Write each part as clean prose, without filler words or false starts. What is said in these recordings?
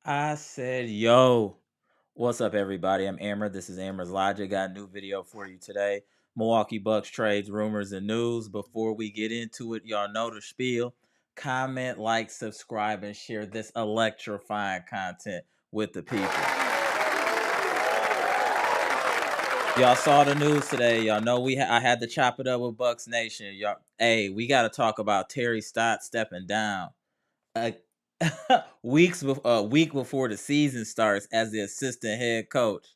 I said, yo, what's up, everybody? I'm Amara. This is Amara's Logic. Got a new video for you today. Milwaukee Bucks trades, rumors, and news. Before we get into it, y'all know the spiel. Comment, like, subscribe, and share this electrifying content with the people. Y'all saw the news today. Y'all know I had to chop it up with Bucks Nation. Y'all, hey, we got to talk about Terry Stotts stepping down. Uh, week before the season starts as the assistant head coach.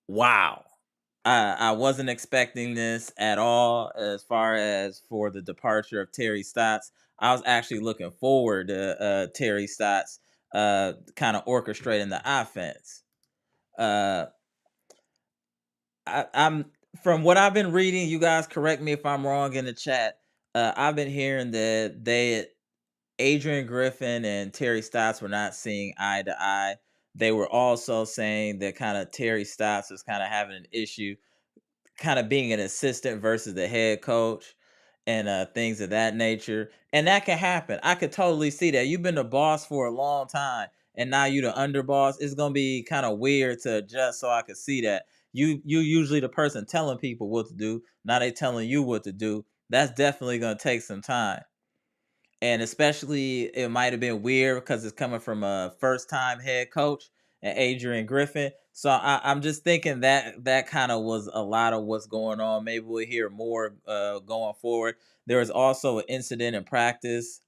Wow. I wasn't expecting this at all as far as for the departure of Terry Stotts. I was actually looking forward to Terry Stotts kind of orchestrating the offense. Uh, I'm from what I've been reading, you guys correct me if I'm wrong in the chat. I've been hearing that Adrian Griffin and Terry Stotts were not seeing eye to eye. They were also saying that kind of Terry Stotts was kind of having an issue, kind of being an assistant versus the head coach and things of that nature. And that can happen. I could totally see that. You've been the boss for a long time and now you the underboss. It's gonna be kind of weird to adjust, so I could see that. You usually the person telling people what to do. Now they telling you what to do. That's definitely gonna take some time, and especially it might have been weird because it's coming from a first time head coach and Adrian Griffin. So I'm just thinking that that kind of was a lot of what's going on. Maybe we'll hear more going forward. There was also an incident in practice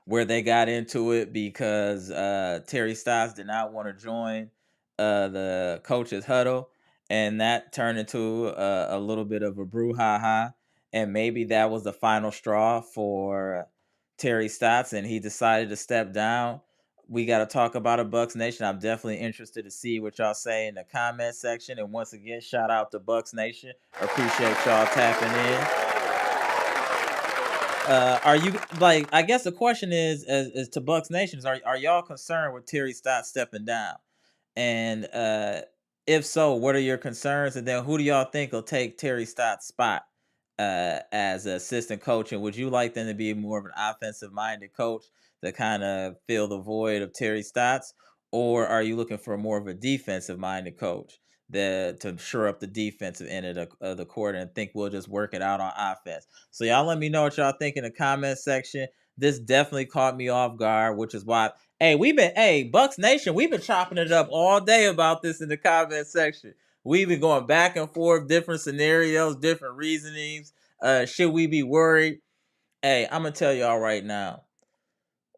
where they got into it because Terry Stotts did not want to join the coach's huddle, and that turned into a little bit of a brouhaha. And maybe that was the final straw for Terry Stotts, and he decided to step down. We got to talk about a Bucks Nation. I'm definitely interested to see what y'all say in the comment section. And once again, shout out to Bucks Nation. Appreciate y'all tapping in. Are you like? I guess the question is to Bucks Nations. Are y'all concerned with Terry Stotts stepping down? And if so, what are your concerns? And then who do y'all think will take Terry Stotts' spot as assistant coach? And would you like them to be more of an offensive minded coach to kind of fill the void of Terry Stotts, or are you looking for more of a defensive minded coach that to shore up the defensive end of the court and think we'll just work it out on offense? So y'all let me know what y'all think in the comment section. This definitely caught me off guard, which is why, hey, Bucks Nation, we've been chopping it up all day about this in the comment section. We've been going back and forth, different scenarios, different reasonings. Should we be worried? Hey, I'm gonna tell y'all right now,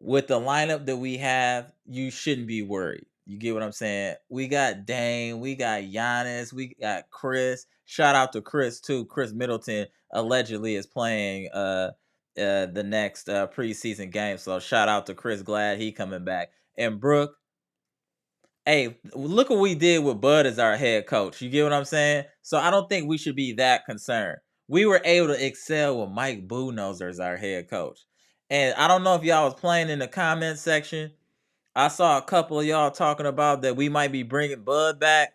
with the lineup that we have, you shouldn't be worried. You get what I'm saying? We got Dame, we got Giannis, we got Chris. Shout out to Chris too. Chris Middleton allegedly is playing the next preseason game. So shout out to Chris. Glad he coming back. And Brooke, hey, look what we did with Bud as our head coach. You get what I'm saying? So I don't think we should be that concerned. We were able to excel with Mike Budenholzer as our head coach. And I don't know if y'all was playing in the comment section. I saw a couple of y'all talking about that we might be bringing Bud back.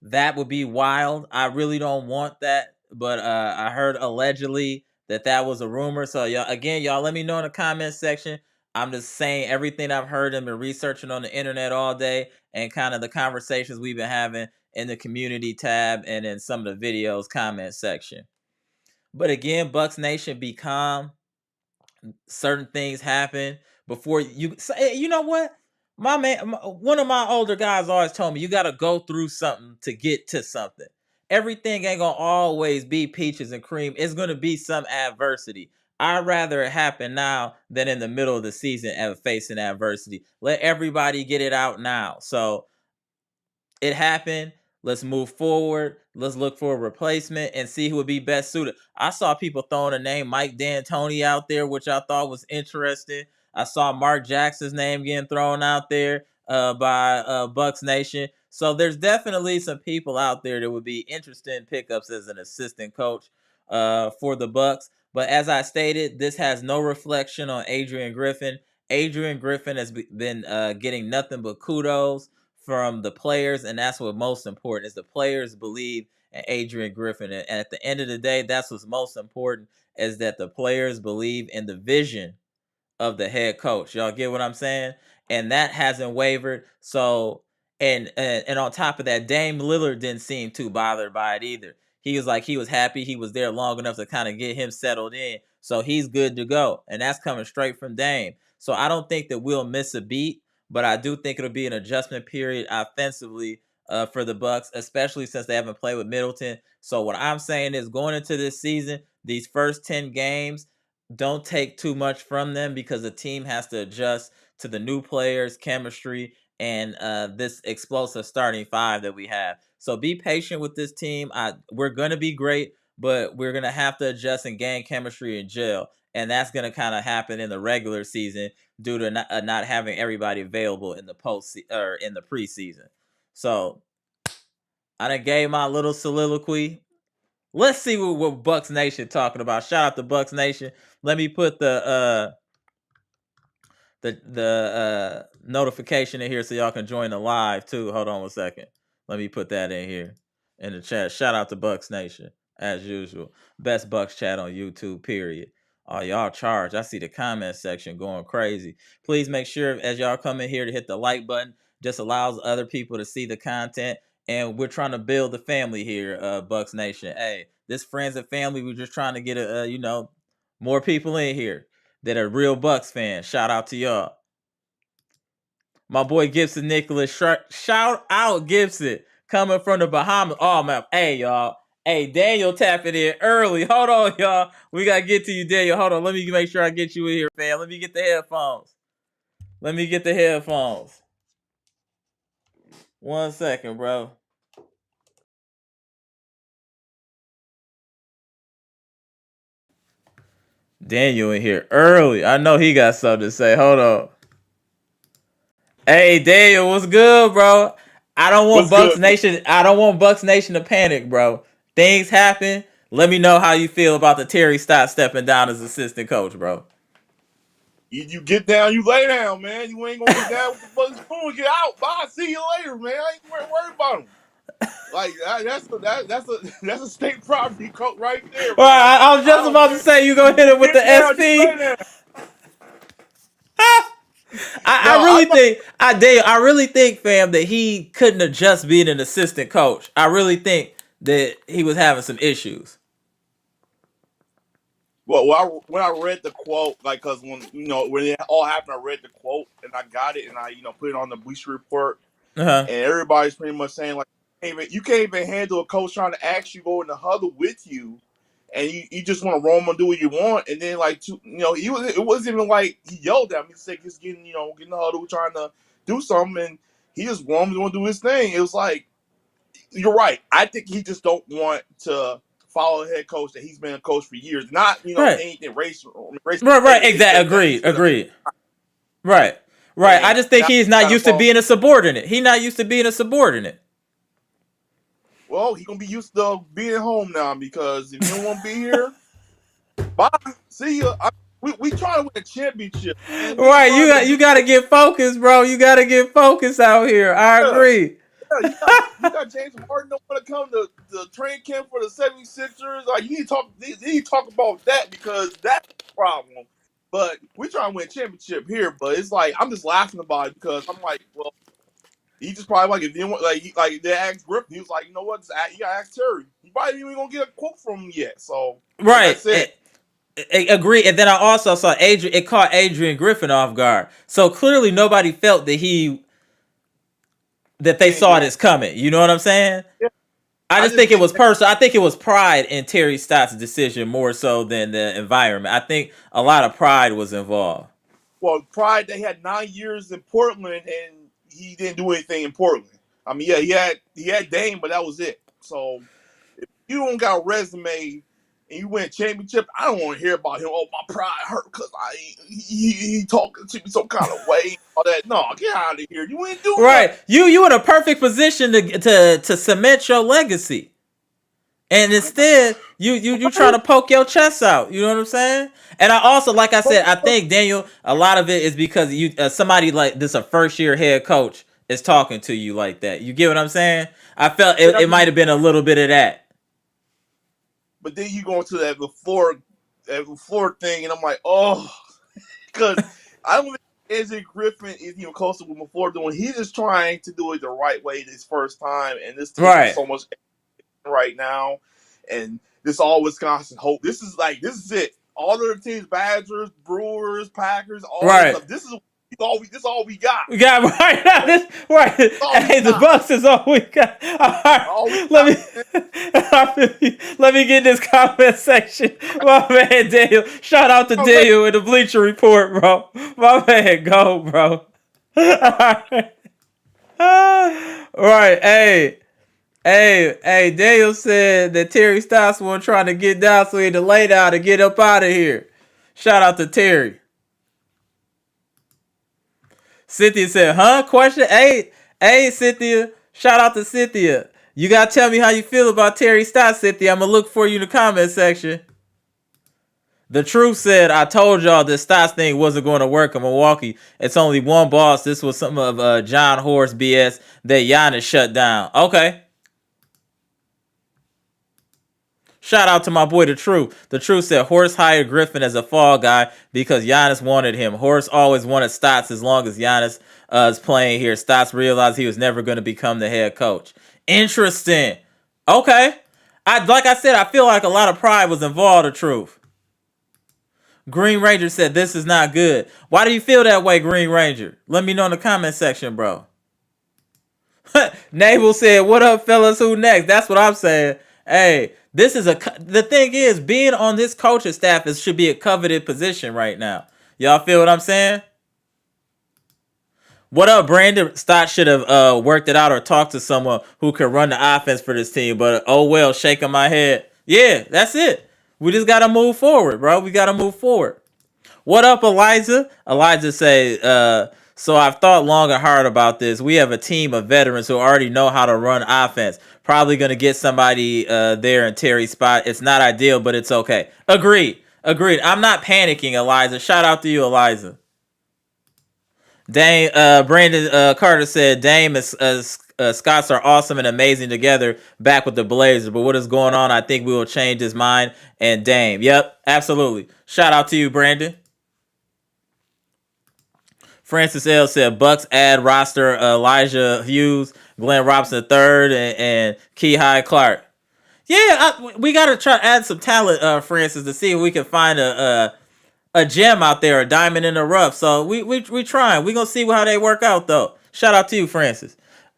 That would be wild. I really don't want that, but I heard allegedly that that was a rumor. So y'all, again, y'all, let me know in the comment section. I'm just saying everything I've heard and been researching on the internet all day, and kind of the conversations we've been having in the community tab and in some of the videos comment section. But again, Bucks Nation, be calm. Certain things happen before you say, hey, you know what? My man, one of my older guys always told me you got to go through something to get to something. Everything ain't gonna always be peaches and cream. It's gonna be some adversity. I'd rather it happen now than in the middle of the season and facing adversity. Let everybody get it out now. So it happened. Let's move forward. Let's look for a replacement and see who would be best suited. I saw people throwing the name Mike D'Antoni out there, which I thought was interesting. I saw Mark Jackson's name getting thrown out there by Bucks Nation. So there's definitely some people out there that would be interested in pickups as an assistant coach for the Bucks. But as I stated, this has no reflection on Adrian Griffin. Adrian Griffin has been getting nothing but kudos from the players, and that's what most important is the players believe in Adrian Griffin. And at the end of the day, that's what's most important is that the players believe in the vision of the head coach. Y'all get what I'm saying? And that hasn't wavered. So and on top of that, Dame Lillard didn't seem too bothered by it either. He was like he was happy he was there long enough to kind of get him settled in. So he's good to go. And that's coming straight from Dame. So I don't think that we'll miss a beat, but I do think it'll be an adjustment period offensively for the Bucks, especially since they haven't played with Middleton. So what I'm saying is going into this season, these first 10 games, don't take too much from them because the team has to adjust to the new players, chemistry, and this explosive starting five that we have. So be patient with this team. We're gonna be great, but we're gonna have to adjust and gain chemistry and gel, and that's gonna kind of happen in the regular season due to not having everybody available in the or in the preseason. So I done gave my little soliloquy. Let's see what Bucks Nation talking about. Shout out to Bucks Nation. Let me put the notification in here so y'all can join the live too. Hold on 1 second. Let me put that in here in the chat. Shout out to Bucks Nation as usual. Best Bucks chat on YouTube. Period. Oh, y'all charged. I see the comment section going crazy. Please make sure as y'all come in here to hit the like button. Just allows other people to see the content. And we're trying to build the family here, Bucks Nation. Hey, this friends and family. We're just trying to get more people in here that are real Bucks fans. Shout out to y'all. My boy Gibson Nicholas. Shout out Gibson. Coming from the Bahamas. Oh man. Hey y'all. Hey, Daniel tapping in early. Hold on, y'all. We gotta get to you, Daniel. Hold on. Let me make sure I get you in here, fam. Let me get the headphones. 1 second, bro. Daniel in here early. I know he got something to say. Hold on. Hey, Daniel, what's good, bro? I don't want What's Bucks good? Nation. I don't want Bucks Nation to panic, bro. Things happen. Let me know how you feel about the Terry Stotts stepping down as assistant coach, bro. You get down, you lay down, man. You ain't gonna get down with the fucking spoon. Get out. Bye. See you later, man. I ain't worried about him. Like that's a state property coach right there, All man. right, I was I just don't about to care. say you gonna You hit him with get the down, you SP. lay down. I No, really think I really think, fam, that he couldn't have just been an assistant coach. I really think that he was having some issues. when I read the quote, like, cause when it all happened, I read the quote and I got it and I put it on the Bleacher Report. Uh huh. And everybody's pretty much saying like, you can't even handle a coach trying to actually go in the huddle with you, and you just want to roam and do what you want. And then it wasn't even like he yelled at me. He said he's getting getting the huddle trying to do something, and he just roamed and want to do his thing. It was like, you're right. I think he just don't want to follow a head coach that he's been a coach for years. Not Right. anything racial Right. related. It's Exactly. just that he's Agreed. been a Agreed. Right. Right. I and just think now he's he's not got to used to follow. being a subordinate. He's not used to being a subordinate. Well, he gonna be used to being at home now because if you don't want to be here, bye. See ya. We trying to win a championship, man. We ain't Right. trying to You do gotta get focused, bro. You gotta get focused out here. I yeah. agree. Yeah, you got James Harden don't want to come to the training camp for the 76ers. Like you need to talk about that because that's the problem. But we trying to win a championship here, but it's like I'm just laughing about it because I'm like, well, he just probably like if you want like they asked Griffin, he was like, you know what, you gotta ask Terry. He probably ain't even gonna get a quote from him yet. So like I Right. said, Agree. And then I also saw Adrian. It caught Adrian Griffin off guard. So clearly nobody felt that they he didn't saw get on. this coming. You know what I'm saying? Yeah, I I just just think it think was personal. I think it was pride in Terry Stotts' decision more so than the environment. I think a lot of pride was involved. well, Pride they had 9 years in Portland and he didn't do anything in Portland. I mean, yeah, he had Dame, but that was it. So if you don't got a resume and you win a championship, I don't want to hear about him. Oh, my pride hurt because he talking to me some kind of way. All that. No, get out of here. You ain't doing nothing. Right. You in a perfect position to cement your legacy. And instead, you trying Right? to poke your chest out. You know what I'm saying? And I also, like I said, I think Daniel, a lot of it is because you somebody like this, a first year head coach, is talking to you like that. You get what I'm saying? I felt Yeah, it might have been a little bit of that. but then you go into that before thing, and I'm like, oh. Because I don't think AJ Griffin is even close to what before doing. He's just trying to do it the right way this first time, and this team is Right. so much right now, and this all Wisconsin hope. This is it. All the other teams, Badgers, Brewers, Packers, all this Right. stuff. This is all we got. We got right now. This right. This all we Hey, the got. Bucks is all we got. All right. All we Let got. me get this comment section. My man Daniel. Shout out to Okay. Daniel in the Bleacher Report, bro. My man, go, bro. All right. Hey, Daniel said that Terry Stotts wasn't trying to get down, so he had to lay down to get up out of here. Shout out to Terry. Cynthia said, huh? Question? Hey, Cynthia. Shout out to Cynthia. You got to tell me how you feel about Terry Stotts, Cynthia. I'm going to look for you in the comment section. The Truth said, I told y'all this Stotts thing wasn't going to work in Milwaukee. It's only one boss. This was some of John Horst BS that Giannis shut down. Okay. Shout out to my boy, The Truth. The Truth said Horst hired Griffin as a fall guy because Giannis wanted him. Horst always wanted Stotts as long as Giannis is playing here. Stotts realized he was never going to become the head coach. Interesting. Okay. Like I said, I feel like a lot of pride was involved, The Truth. Green Ranger said this is not good. Why do you feel that way, Green Ranger? Let me know in the comment section, bro. Naval said, what up, fellas? Who next? That's what I'm saying. Hey, the thing is, being on this coaching staff should be a coveted position right now. Y'all feel what I'm saying? What up, Brandon? Stott should have worked it out or talked to someone who could run the offense for this team. But oh well, shaking my head. Yeah, that's it. We just gotta move forward, bro. We gotta move forward. What up, Eliza? Eliza say, so I've thought long and hard about this. We have a team of veterans who already know how to run offense. Probably going to get somebody there in Terry's spot. It's not ideal, but it's okay. Agreed. I'm not panicking, Eliza. Shout out to you, Eliza. Brandon Carter said, Dame and Scotts are awesome and amazing together back with the Blazers. But what is going on? I think we will change his mind. And Dame. Yep, absolutely. Shout out to you, Brandon. Francis L. said, Bucks add roster Elijah Hughes, Glenn Robinson III, and Kihei Clark. Yeah, we got to try to add some talent, Francis, to see if we can find a gem out there, a diamond in the rough. So we trying. We going to see how they work out, though. Shout out to you, Francis.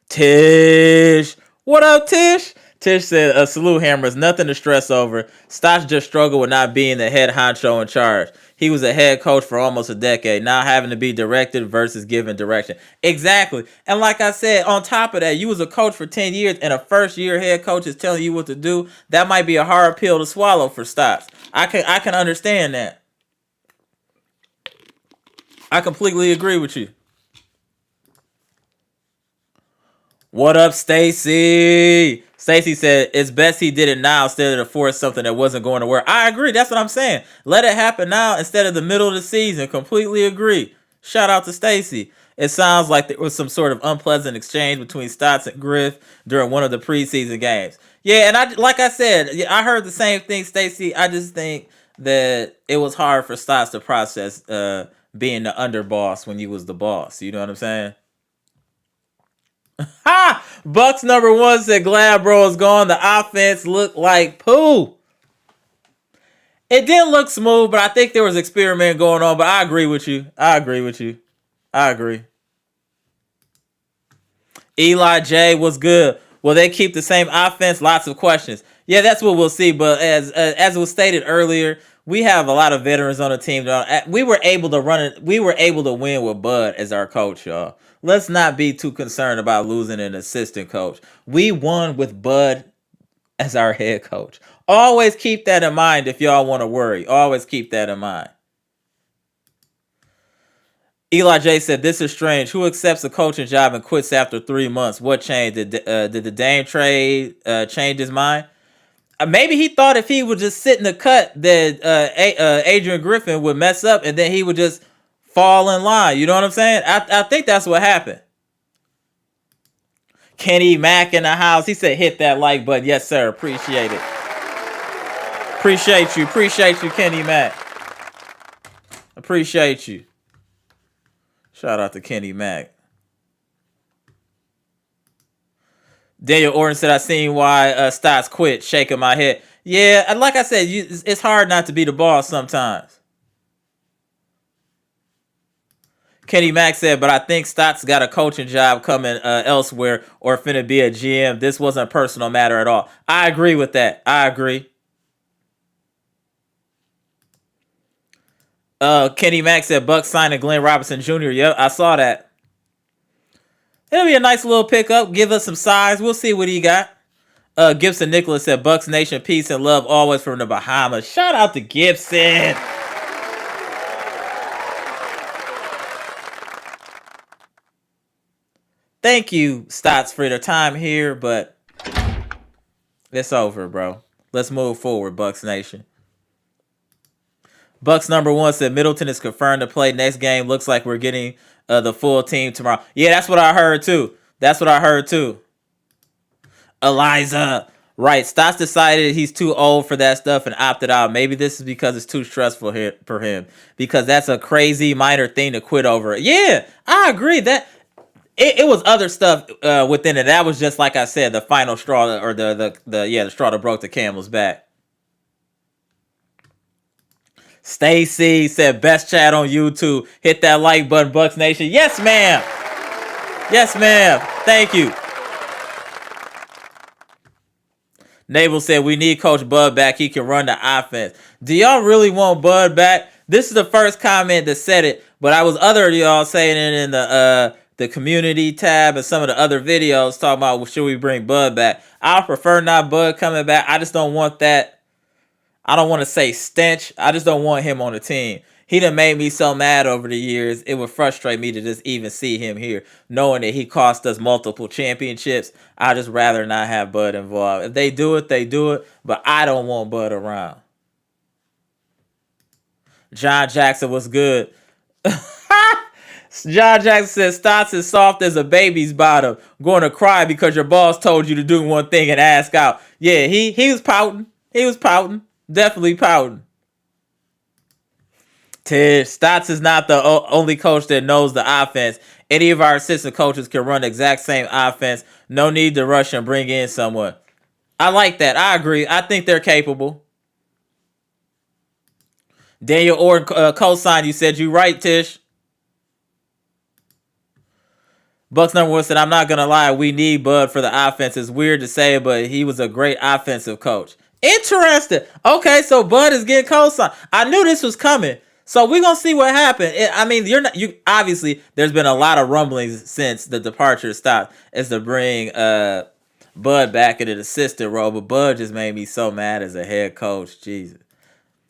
Tish. What up, Tish? Tish said, salute hammers, nothing to stress over. Stotts just struggled with not being the head honcho in charge. He was a head coach for almost a decade, now having to be directed versus giving direction. Exactly. And like I said, on top of that, you was a coach for 10 years and a first-year head coach is telling you what to do. That might be a hard pill to swallow for Stotts. I can understand that. I completely agree with you. What up, Stacy? Stacy said, it's best he did it now instead of to force something that wasn't going to work. I agree. That's what I'm saying. Let it happen now instead of the middle of the season. Completely agree. Shout out to Stacy. It sounds like there was some sort of unpleasant exchange between Stotts and Griff during one of the preseason games. Yeah, and like I said, I heard the same thing, Stacy. I just think that it was hard for Stotts to process being the underboss when you was the boss. You know what I'm saying? Ha! Bucks number 1 said Glad Bro is gone. The offense looked like poo. It didn't look smooth, but I think there was experiment going on. But I agree with you. I agree. Eli J was good. Will they keep the same offense? Lots of questions. Yeah, that's what we'll see. But as was stated earlier, we have a lot of veterans on the team. We were able to run it. We were able to win with Bud as our coach, y'all. Let's not be too concerned about losing an assistant coach. We won with Bud as our head coach. Always keep that in mind if y'all want to worry. Always keep that in mind. Eli J said, this is strange. Who accepts a coaching job and quits after 3 months? What changed? Did the Dame trade change his mind? Maybe he thought if he would just sit in the cut that Adrian Griffin would mess up and then he would just fall in line. You know what I'm saying? I think that's what happened. Kenny Mack in the house. He said, hit that like button. Yes, sir. Appreciate it. Appreciate you, Kenny Mack. Appreciate you. Shout out to Kenny Mack. Daniel Orton said, I seen why Stotts quit, shaking my head. Yeah, like I said, it's hard not to be the boss sometimes. Kenny Mack said, but I think Stotts got a coaching job coming elsewhere or finna be a GM. This wasn't a personal matter at all. I agree with that. I agree. Kenny Mack said, Bucks signing Glenn Robinson Jr. Yep, I saw that. It'll be a nice little pickup. Give us some size. We'll see what he got. Gibson Nicholas said, Bucks Nation, peace and love always from the Bahamas. Shout out to Gibson. Thank you, Stotts, for the time here, but it's over, bro. Let's move forward, Bucks Nation. Bucks number 1 said Middleton is confirmed to play next game. Looks like we're getting the full team tomorrow. Yeah, that's what I heard too. Eliza. Right, Stotts decided he's too old for that stuff and opted out. Maybe this is because it's too stressful for him. Because that's a crazy minor thing to quit over. Yeah, I agree. That it was other stuff within it. That was just, like I said, the final straw, or the straw that broke the camel's back. Stacy said, best chat on YouTube. Hit that like button, Bucks Nation. Yes, ma'am. Yes, ma'am. Thank you. Naval said, we need Coach Bud back. He can run the offense. Do y'all really want Bud back? This is the first comment that said it, but I was other of y'all saying it in the community tab and some of the other videos talking about, well, should we bring Bud back? I prefer not Bud coming back. I just don't want that. I don't want to say stench. I just don't want him on the team. He done made me so mad over the years. It would frustrate me to just even see him here, knowing that he cost us multiple championships. I just rather not have Bud involved. If they do it, they do it. But I don't want Bud around. John Jackson was good. John Jackson says Stotts is soft as a baby's bottom. Going to cry because your boss told you to do one thing and ask out. Yeah, he was pouting. He was pouting. Definitely pouting. Stotts is not the only coach that knows the offense. Any of our assistant coaches can run the exact same offense. No need to rush and bring in someone. I like that. I agree. I think they're capable. Daniel Orton co-signed. You said you right, Tish. Bucks number 1 said, I'm not going to lie. We need Bud for the offense. It's weird to say, but he was a great offensive coach. Interesting. Okay, so Bud is getting co-signed. I knew this was coming. So we're going to see what happened. I mean, obviously, there's been a lot of rumblings since the departure stopped as to bring Bud back in an assistant role. But Bud just made me so mad as a head coach. Jesus.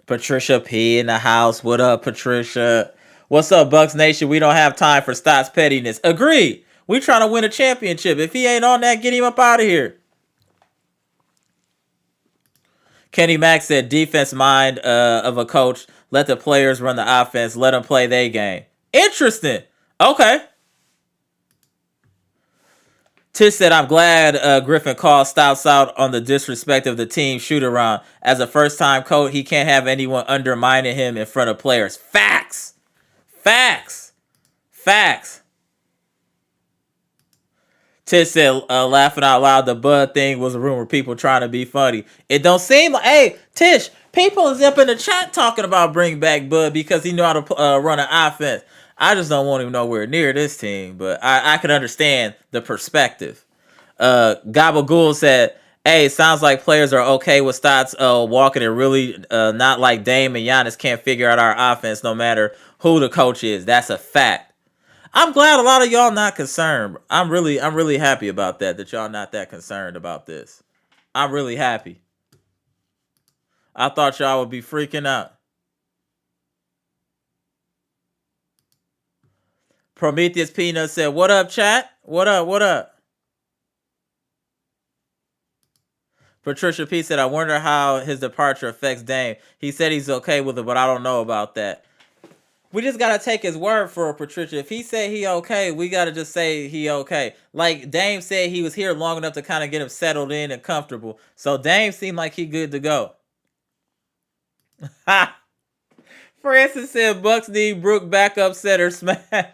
Patricia P in the house. What up, Patricia? What's up, Bucks Nation? We don't have time for Stotts pettiness. Agreed. We trying to win a championship. If he ain't on that, get him up out of here. Kenny Mack said, defense mind of a coach. Let the players run the offense. Let them play their game. Interesting. Okay. Tish said, I'm glad Griffin called Stotts out on the disrespect of the team shoot-around. As a first-time coach, he can't have anyone undermining him in front of players. Facts. Facts. Facts. Tish said, laughing out loud, the Bud thing was a rumor. People trying to be funny. It don't seem like, hey, Tish, people is up in the chat talking about bring back Bud because he know how to run an offense. I just don't want him nowhere near this team, but I can understand the perspective. Gabagool said, hey, sounds like players are okay with Stotts walking and really not like Dame and Giannis can't figure out our offense no matter who the coach is. That's a fact. I'm glad a lot of y'all not concerned. I'm really happy about that y'all not that concerned about this. I'm really happy. I thought y'all would be freaking out. Prometheus Peanut said, what up, chat? What up? Patricia P said, I wonder how his departure affects Dame. He said he's okay with it, but I don't know about that. We just got to take his word for it, Patricia. If he said he okay, we got to just say he okay. Like Dame said, he was here long enough to kind of get him settled in and comfortable. So Dame seemed like he good to go. For Francis said Bucks need Brook backup center smash.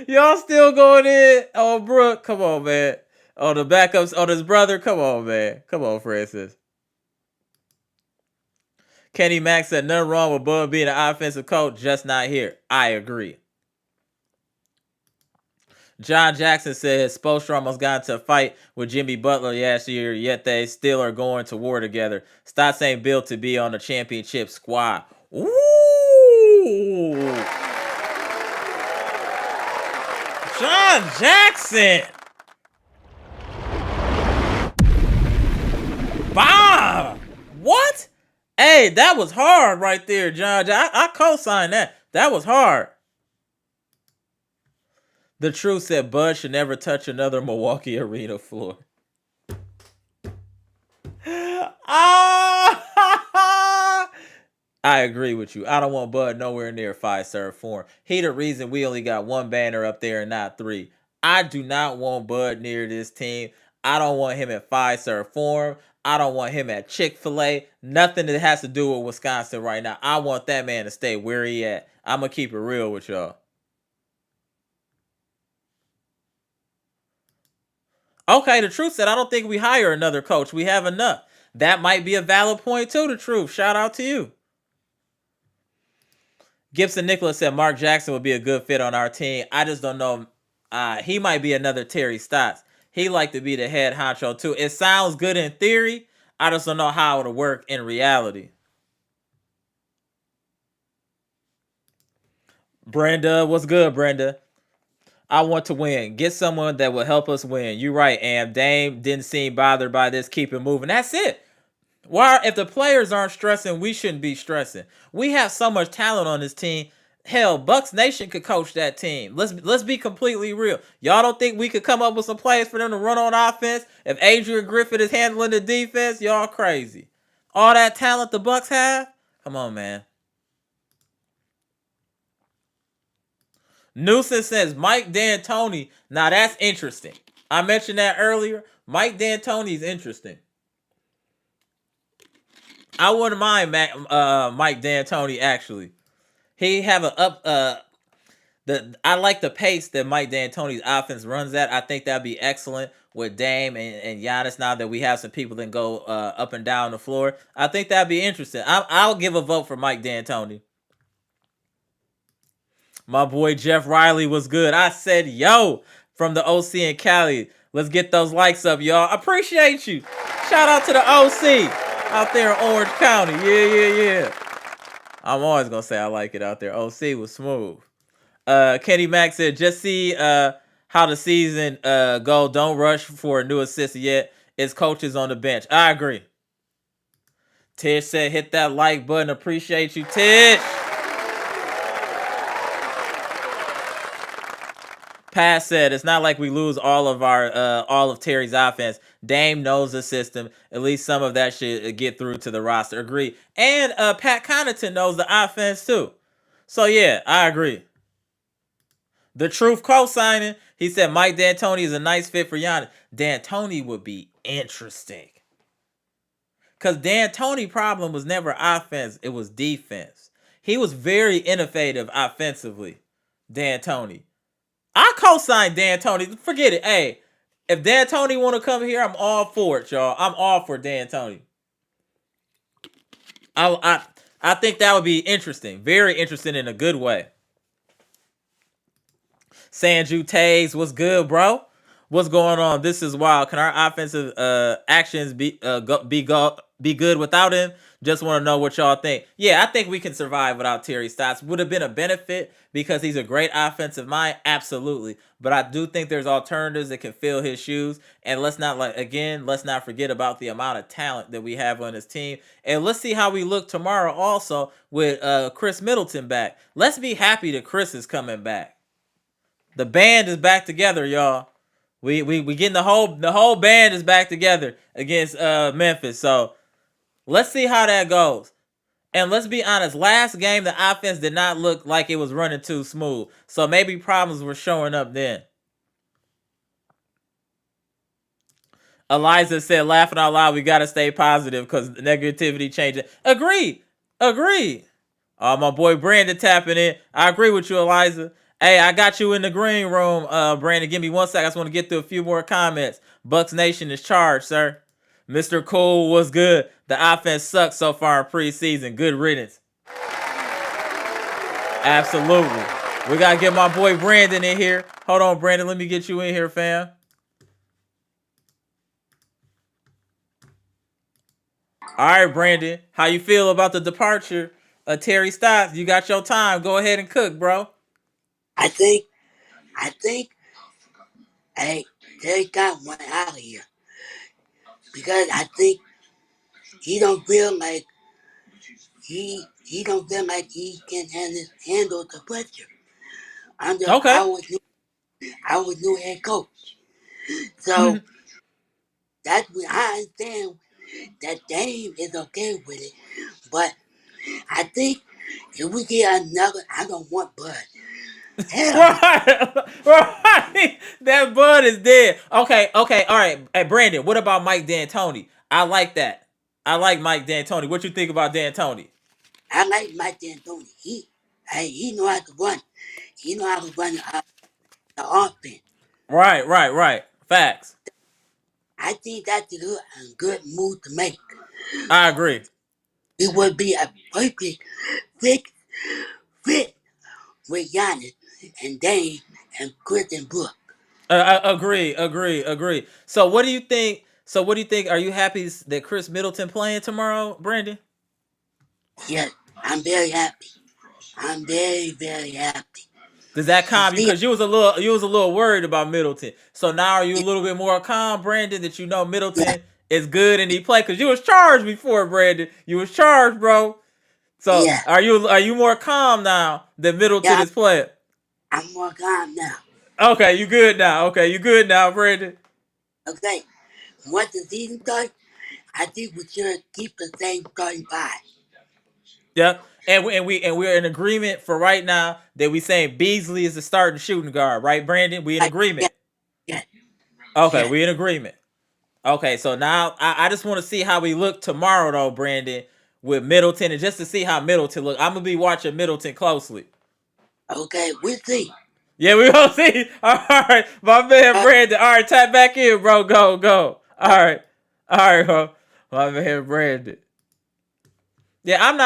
Y'all still going in on Brook? Come on, man. On the backups on his brother? Come on, man. Come on, Francis. Kenny Mack said nothing wrong with Bud being an offensive coach, just not here. I agree. John Jackson says Spoelstra almost got into a fight with Jimmy Butler last year, yet they still are going to war together. Stotts ain't built to be on the championship squad. Ooh. John Jackson. Bomb. What? Hey, that was hard right there, John. I co-signed that. That was hard. The Truth said Bud should never touch another Milwaukee arena floor. I agree with you. I don't want Bud nowhere near 5-star form. He the reason we only got one banner up there and not 3. I do not want Bud near this team. I don't want him at 5-star form. I don't want him at Chick-fil-A. Nothing that has to do with Wisconsin right now. I want that man to stay where he at. I'm going to keep it real with y'all. Okay, the Truth said, I don't think we hire another coach. We have enough. That might be a valid point too, the Truth. Shout out to you. Gibson Nicholas said Mark Jackson would be a good fit on our team. I just don't know. He might be another Terry Stotts. He like to be the head honcho too. It sounds good in theory. I just don't know how it'll work in reality. Brenda, what's good, Brenda? I want to win. Get someone that will help us win. You're right, Am. Dame didn't seem bothered by this. Keep it moving. That's it. Why? If the players aren't stressing, we shouldn't be stressing. We have so much talent on this team. Hell, Bucks Nation could coach that team. Let's be completely real. Y'all don't think we could come up with some plays for them to run on offense? If Adrian Griffin is handling the defense, y'all crazy. All that talent the Bucks have? Come on, man. Newsom says Mike D'Antoni. Now that's interesting. I mentioned that earlier. Mike D'Antoni is interesting. I wouldn't mind Mike D'Antoni actually. He have a up I like the pace that Mike D'Antoni's offense runs at. I think that'd be excellent with Dame and Giannis. Now that we have some people that go up and down the floor, I think that'd be interesting. I'll give a vote for Mike D'Antoni. My boy Jeff Riley was good. I said, yo, from the OC in Cali. Let's get those likes up, y'all. Appreciate you. Shout out to the OC out there in Orange County. Yeah. I'm always going to say I like it out there. OC was smooth. Kenny Mack said, just see how the season go. Don't rush for a new assistant yet. It's coaches on the bench. I agree. Tish said, hit that like button. Appreciate you, Tish. Pat said, it's not like we lose all of Terry's offense. Dame knows the system. At least some of that should get through to the roster. Agree. And Pat Connaughton knows the offense too. So yeah, I agree. The Truth co-signing. He said Mike D'Antoni is a nice fit for Giannis. D'Antoni would be interesting. Because D'Antoni's problem was never offense. It was defense. He was very innovative offensively. D'Antoni. I co-sign D'Antoni. Forget it. Hey, if D'Antoni want to come here, I'm all for it, y'all. I'm all for D'Antoni. I think that would be interesting. Very interesting in a good way. Sanju Tays, what's good, bro? What's going on? This is wild. Can our offensive actions be good without him? Just want to know what y'all think. Yeah, I think we can survive without Terry Stotts. Would have been a benefit because he's a great offensive mind, absolutely. But I do think there's alternatives that can fill his shoes. And let's not forget about the amount of talent that we have on this team. And let's see how we look tomorrow also with Chris Middleton back. Let's be happy that Chris is coming back. The band is back together, y'all. We getting the whole band is back together against Memphis. So let's see how that goes. And let's be honest, last game the offense did not look like it was running too smooth. So maybe problems were showing up then. Eliza said, laughing out loud, we got to stay positive because negativity changes. Agreed. Agreed. My boy Brandon tapping in. I agree with you, Eliza. Hey, I got you in the green room, Brandon. Give me 1 sec. I just want to get through a few more comments. Bucks Nation is charged, sir. Mr. Cole was good. The offense sucks so far in preseason. Good riddance. Absolutely. We gotta get my boy Brandon in here. Hold on, Brandon. Let me get you in here, fam. All right, Brandon. How you feel about the departure of Terry Stotts? You got your time. Go ahead and cook, bro. I think, I think, hey, they got one out of here because I think he don't feel like he don't feel like he can handle the pressure under Okay. our new head coach. So that's when I understand that Dame is okay with it, but I think if we get another, I don't want Bud. Hell no. Right, right. That bud is dead. Okay, okay, all right. Hey, Brandon, what about Mike D'Antoni? I like that. I like Mike D'Antoni. What you think about D'Antoni? I like Mike D'Antoni. He know how to run. He know how to run the offense. Right, right, right. Facts. I think that's a good move to make. I agree. It would be a perfect fit, fit with Giannis and Dame and Chris and Brook. Agree, agree, agree. So what do you think? So what do you think? Are you happy that Chris Middleton playing tomorrow, Brandon? Yes, I'm very happy. I'm very, very happy. Does that You calm you? see, Because you was a little worried about Middleton. So now are you a little bit more calm, Brandon? That you know yeah, Middleton is good and he play because you was charged before, Brandon. You was charged, bro. So yeah, are you more calm now that Middleton yeah, is playing? I'm more calm now. Okay, you good now. Okay, you good now, Brandon. Okay, once the season starts, I think we should keep the same starting five. Yeah, and we're in agreement for right now that we saying Beasley is the starting shooting guard, right, Brandon? We in Yeah, agreement. yeah, Okay, yeah. we in agreement. Okay, so now I just want to see how we look tomorrow, though, Brandon, with Middleton, and just to see how Middleton look. I'm gonna be watching Middleton closely. Okay, we'll see. Yeah, we gonna see. All right, my man Uh, Brandon. All right, tap back in, bro. Go, go. uh, All right, bro. My man Brandon. Yeah, I'm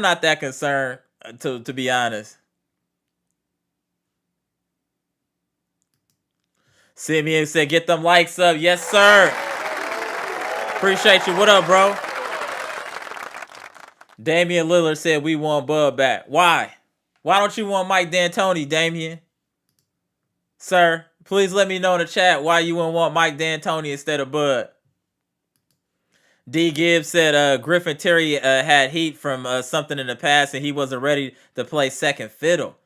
not that concerned to be honest. Simeon said, "Get them likes up." Yes, sir. Appreciate you. What up, bro? Damian Lillard said we want Bud back. Why? Why don't you want Mike D'Antoni, Damian? Sir, please let me know in the chat why you wouldn't want Mike D'Antoni instead of Bud. D. Gibbs said Griffin Terry had heat from something in the past and he wasn't ready to play second fiddle.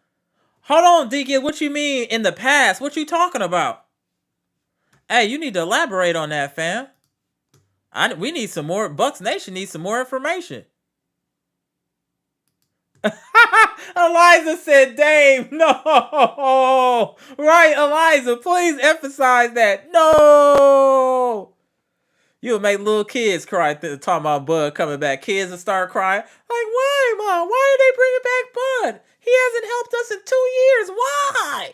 Hold on, D. Gibbs. What you mean in the past? What you talking about? Hey, you need to elaborate on that, fam. We need some more. Bucks Nation needs some more information. Eliza said, Dame, no. Right, Eliza, please emphasize that. No. You'll make little kids cry talking about Bud coming back. Kids will start crying. Like, why, Mom? Why are they bringing back Bud? He hasn't helped us in 2 years. Why?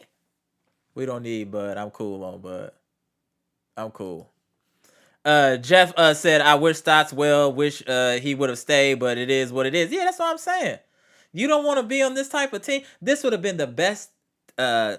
We don't need Bud. I'm cool on Bud. I'm cool. Jeff said, I wish Stotts well. Wish he would have stayed, but it is what it is. Yeah, that's what I'm saying. You don't want to be on this type of team. This would have been the best uh,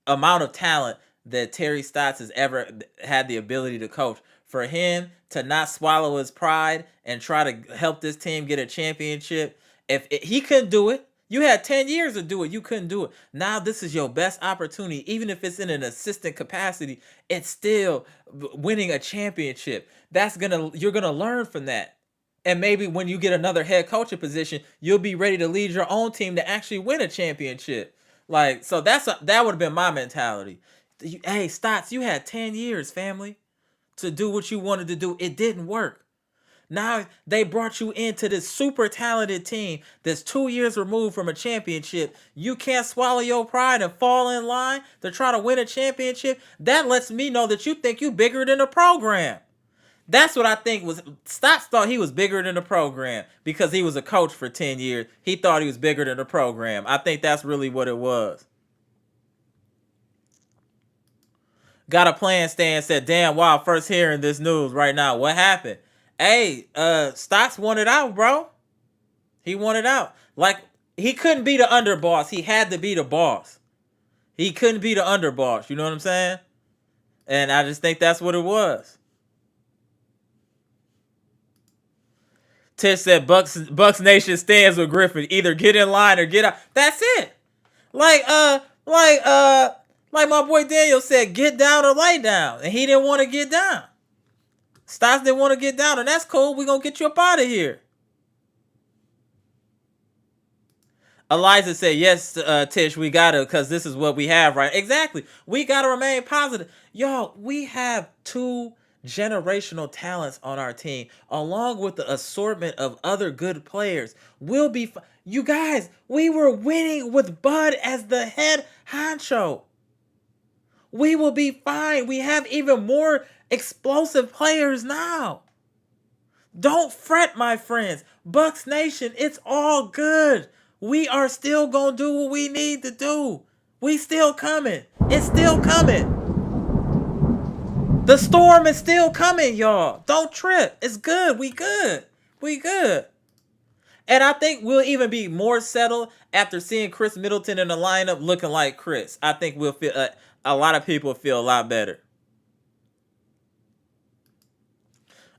amount of talent that Terry Stotts has ever had the ability to coach. For him to not swallow his pride and try to help this team get a championship, if he couldn't do it, you had 10 years to do it. You couldn't do it. Now this is your best opportunity. Even if it's in an assistant capacity, it's still winning a championship. You're gonna learn from that. And maybe when you get another head coaching position, you'll be ready to lead your own team to actually win a championship. Like, so that would have been my mentality. Hey, Stotts, you had 10 years, family, to do what you wanted to do. It didn't work. Now they brought you into this super talented team that's 2 years removed from a championship. You can't swallow your pride and fall in line to try to win a championship. That lets me know that you think you bigger than the program. That's what I think was. Stotts thought he was bigger than the program because he was a coach for 10 years. He thought he was bigger than the program. I think that's really what it was. Got a plan stand said, damn, wow, first hearing this news right now. What happened? Hey, Stotts wanted out, bro. He wanted out. Like, he couldn't be the underboss. He had to be the boss. He couldn't be the underboss. You know what I'm saying? And I just think that's what it was. Tish said Bucks Nation stands with Griffin. Either get in line or get out. That's it. Like like my boy Daniel said, get down or lay down. And he didn't want to get down. Stotts didn't want to get down, and that's cool. We're gonna get you up out of here. Eliza said, yes, Tish, we gotta, because this is what we have, right? Exactly. We gotta remain positive. Y'all, we have two generational talents on our team, along with the assortment of other good players. We'll be, you guys, we were winning with Bud as the head honcho. We will be fine. We have even more explosive players now. Don't fret, my friends. Bucks Nation, it's all good. We are still gonna do what we need to do. We still coming. It's still coming. The storm is still coming, y'all. Don't trip. It's good. We good. We good. And I think we'll even be more settled after seeing Chris Middleton in the lineup looking like Chris. I think we'll feel a lot of people feel a lot better.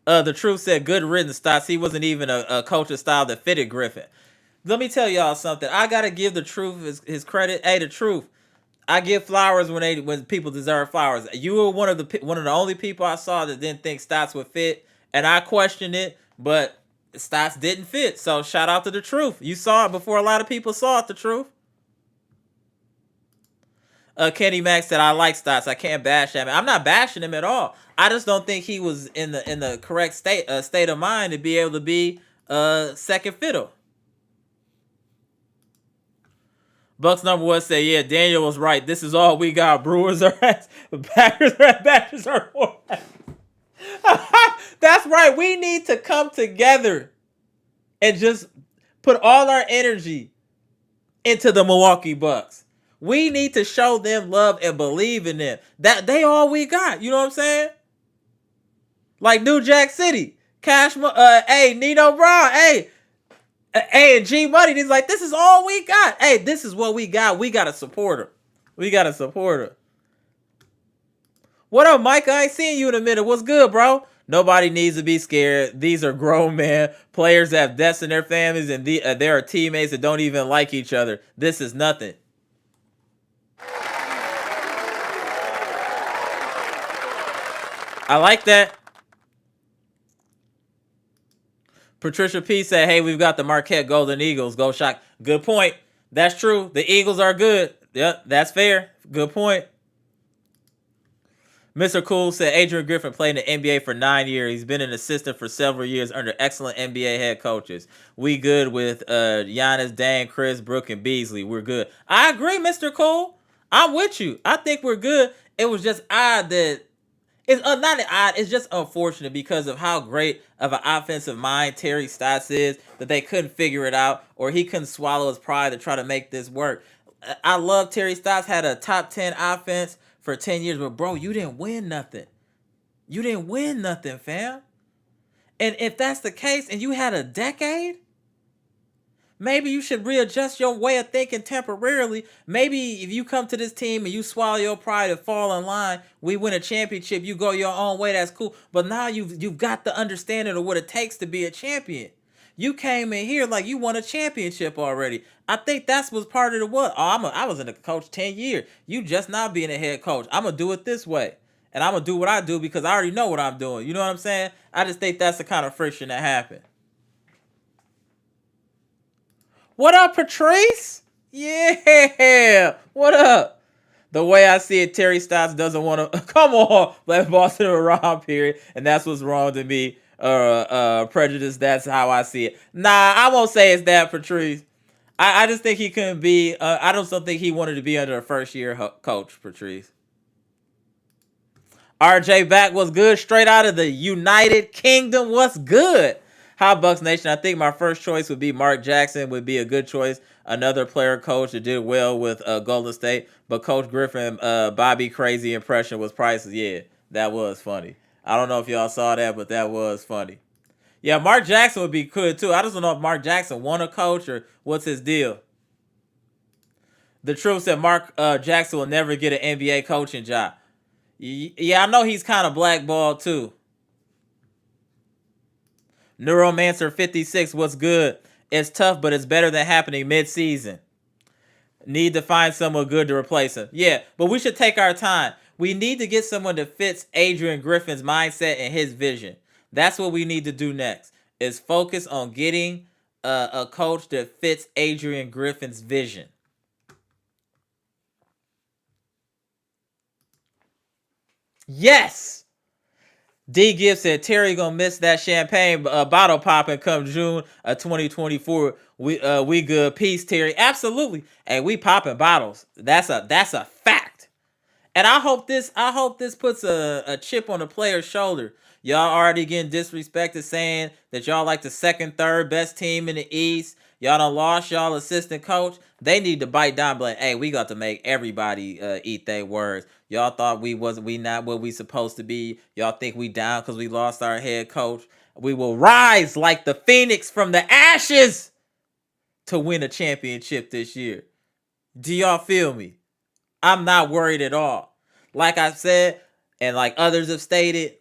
The truth said, good riddance, Stotts. He wasn't even a coaching style that fitted Griffin. Let me tell y'all something. I gotta give the truth his credit. Hey, the truth. I give flowers when people deserve flowers. You were one of the only people I saw that didn't think Stotts would fit, and I questioned it, but Stotts didn't fit. So shout out to the truth. You saw it before a lot of people saw it. The truth. Kenny Max said, I like Stotts. I can't bash him. I'm not bashing him at all. I just don't think he was in the correct state of mind to be able to be second fiddle. Bucks number one said, yeah, Daniel was right. This is all we got. Brewers are ass. Badgers are more ass. That's right. We need to come together and just put all our energy into the Milwaukee Bucks. We need to show them love and believe in them. That they all we got. You know what I'm saying? Like New Jack City. Hey, Nino Brown. Hey, and G Money. He's like, this is all we got. Hey, this is what we got. We got to support her. We got to support her. What up, Mike? I ain't seen you in a minute. What's good, bro? Nobody needs to be scared. These are grown men. Players that have deaths in their families, and there are teammates that don't even like each other. This is nothing. I like that. Patricia P said, hey, we've got the Marquette Golden Eagles. Go Shock. Good point. That's true. The Eagles are good. Yep, that's fair. Good point. Mr. Cool said, Adrian Griffin played in the NBA for 9 years. He's been an assistant for several years under excellent NBA head coaches. We good with Giannis, Dan, Chris, Brooke, and Beasley. We're good. I agree, Mr. Cool. I'm with you. I think we're good. It was just odd that it's not odd. It's just unfortunate because of how great of an offensive mind Terry Stotts is that they couldn't figure it out, or he couldn't swallow his pride to try to make this work. I love Terry Stotts, had a top 10 offense for 10 years, but bro, you didn't win nothing. You didn't win nothing, fam. And if that's the case and you had a decade, maybe you should readjust your way of thinking temporarily. Maybe if you come to this team and you swallow your pride and fall in line, we win a championship, you go your own way, that's cool. But now you've got the understanding of what it takes to be a champion. You came in here like you won a championship already. I think that's was part of the what. Oh, I was in a coach 10 years. You just not being a head coach. I'm going to do it this way. And I'm going to do what I do because I already know what I'm doing. You know what I'm saying? I just think that's the kind of friction that happened. What up, Patrice? Yeah. What up? The way I see it, Terry Stotts doesn't want to come on, let Boston around, period. And that's what's wrong to me. Prejudice, that's how I see it. Nah, I won't say it's that, Patrice. I just think he couldn't be, I don't think he wanted to be under a first year coach, Patrice. RJ back was good. Straight out of the United Kingdom. What's good? How Bucks Nation? I think my first choice would be Mark Jackson. Would be a good choice. Another player coach that did well with Golden State. But Coach Griffin, Bobby crazy impression was priceless. Yeah, that was funny. I don't know if y'all saw that, but that was funny. Yeah, Mark Jackson would be good too. I just don't know if Mark Jackson won a coach or what's his deal. The truth said Mark Jackson will never get an NBA coaching job. Yeah, I know he's kind of blackballed too. Neuromancer 56, what's good? It's tough, but it's better than happening mid-season. Need to find someone good to replace him. Yeah, but we should take our time. We need to get someone that fits Adrian Griffin's mindset and his vision. That's what we need to do next, is focus on getting a coach that fits Adrian Griffin's vision. Yes! D. Gibbs said Terry gonna miss that champagne bottle popping come June of 2024. We good. Peace, Terry. Absolutely. Hey, we popping bottles. That's a fact. And I hope this puts a chip on the player's shoulder. Y'all already getting disrespected saying that y'all like the second, third best team in the East. Y'all done lost y'all assistant coach. They need to bite down, but hey, we got to make everybody eat their words. Y'all thought we not what we supposed to be. Y'all think we down because we lost our head coach. We will rise like the phoenix from the ashes to win a championship this year. Do y'all feel me? I'm not worried at all. Like I said, and like others have stated,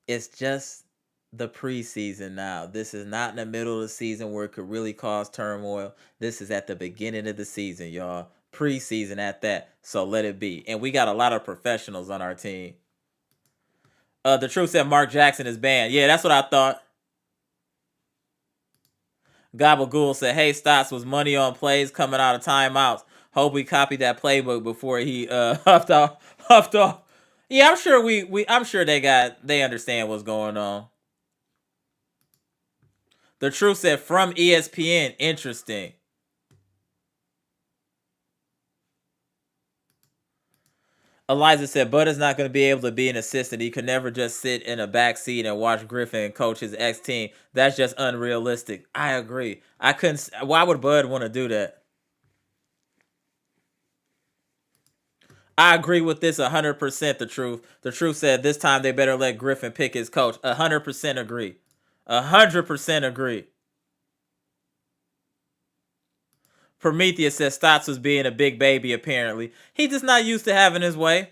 it's just the preseason now. This is not in the middle of the season where it could really cause turmoil. This is at the beginning of the season, y'all. Preseason at that. So let it be. And we got a lot of professionals on our team. The truth said Mark Jackson is banned. Yeah, that's what I thought. Gabagool said, hey, Stotts was money on plays coming out of timeouts. Hope we copied that playbook before he huffed off. Yeah, I'm sure I'm sure they understand what's going on. The truth said from ESPN, interesting. Eliza said Bud is not going to be able to be an assistant. He could never just sit in a back seat and watch Griffin coach his ex-team. That's just unrealistic. I agree. I couldn't. Why would Bud want to do that? I agree with this 100%. The truth. The truth said this time they better let Griffin pick his coach. 100% agree. 100% agree. Prometheus says Stotts was being a big baby, apparently. He just not used to having his way.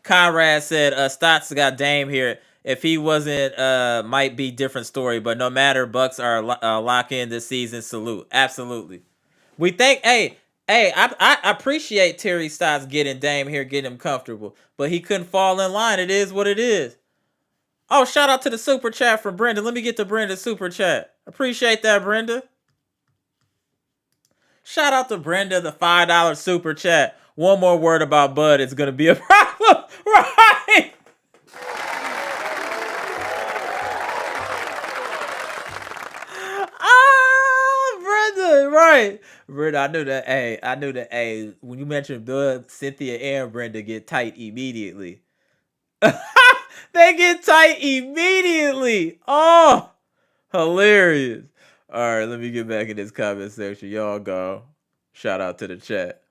Conrad said Stotts got Dame here. If he wasn't, might be different story. But no matter, Bucks are lock in this season. Salute. Absolutely. We think, I appreciate Terry Stotts getting Dame here, getting him comfortable. But he couldn't fall in line. It is what it is. Oh, shout out to the super chat from Brenda. Let me get to Brenda's super chat. Appreciate that, Brenda. Shout out to Brenda, the $5 super chat. One more word about Bud, it's going to be a problem. Right? Brenda, right. Brenda, I knew that, hey, when you mentioned Bud, Cynthia and Brenda get tight immediately. They get tight immediately. Oh, hilarious. All right, let me get back in this comment section. Y'all go. Shout out to the chat.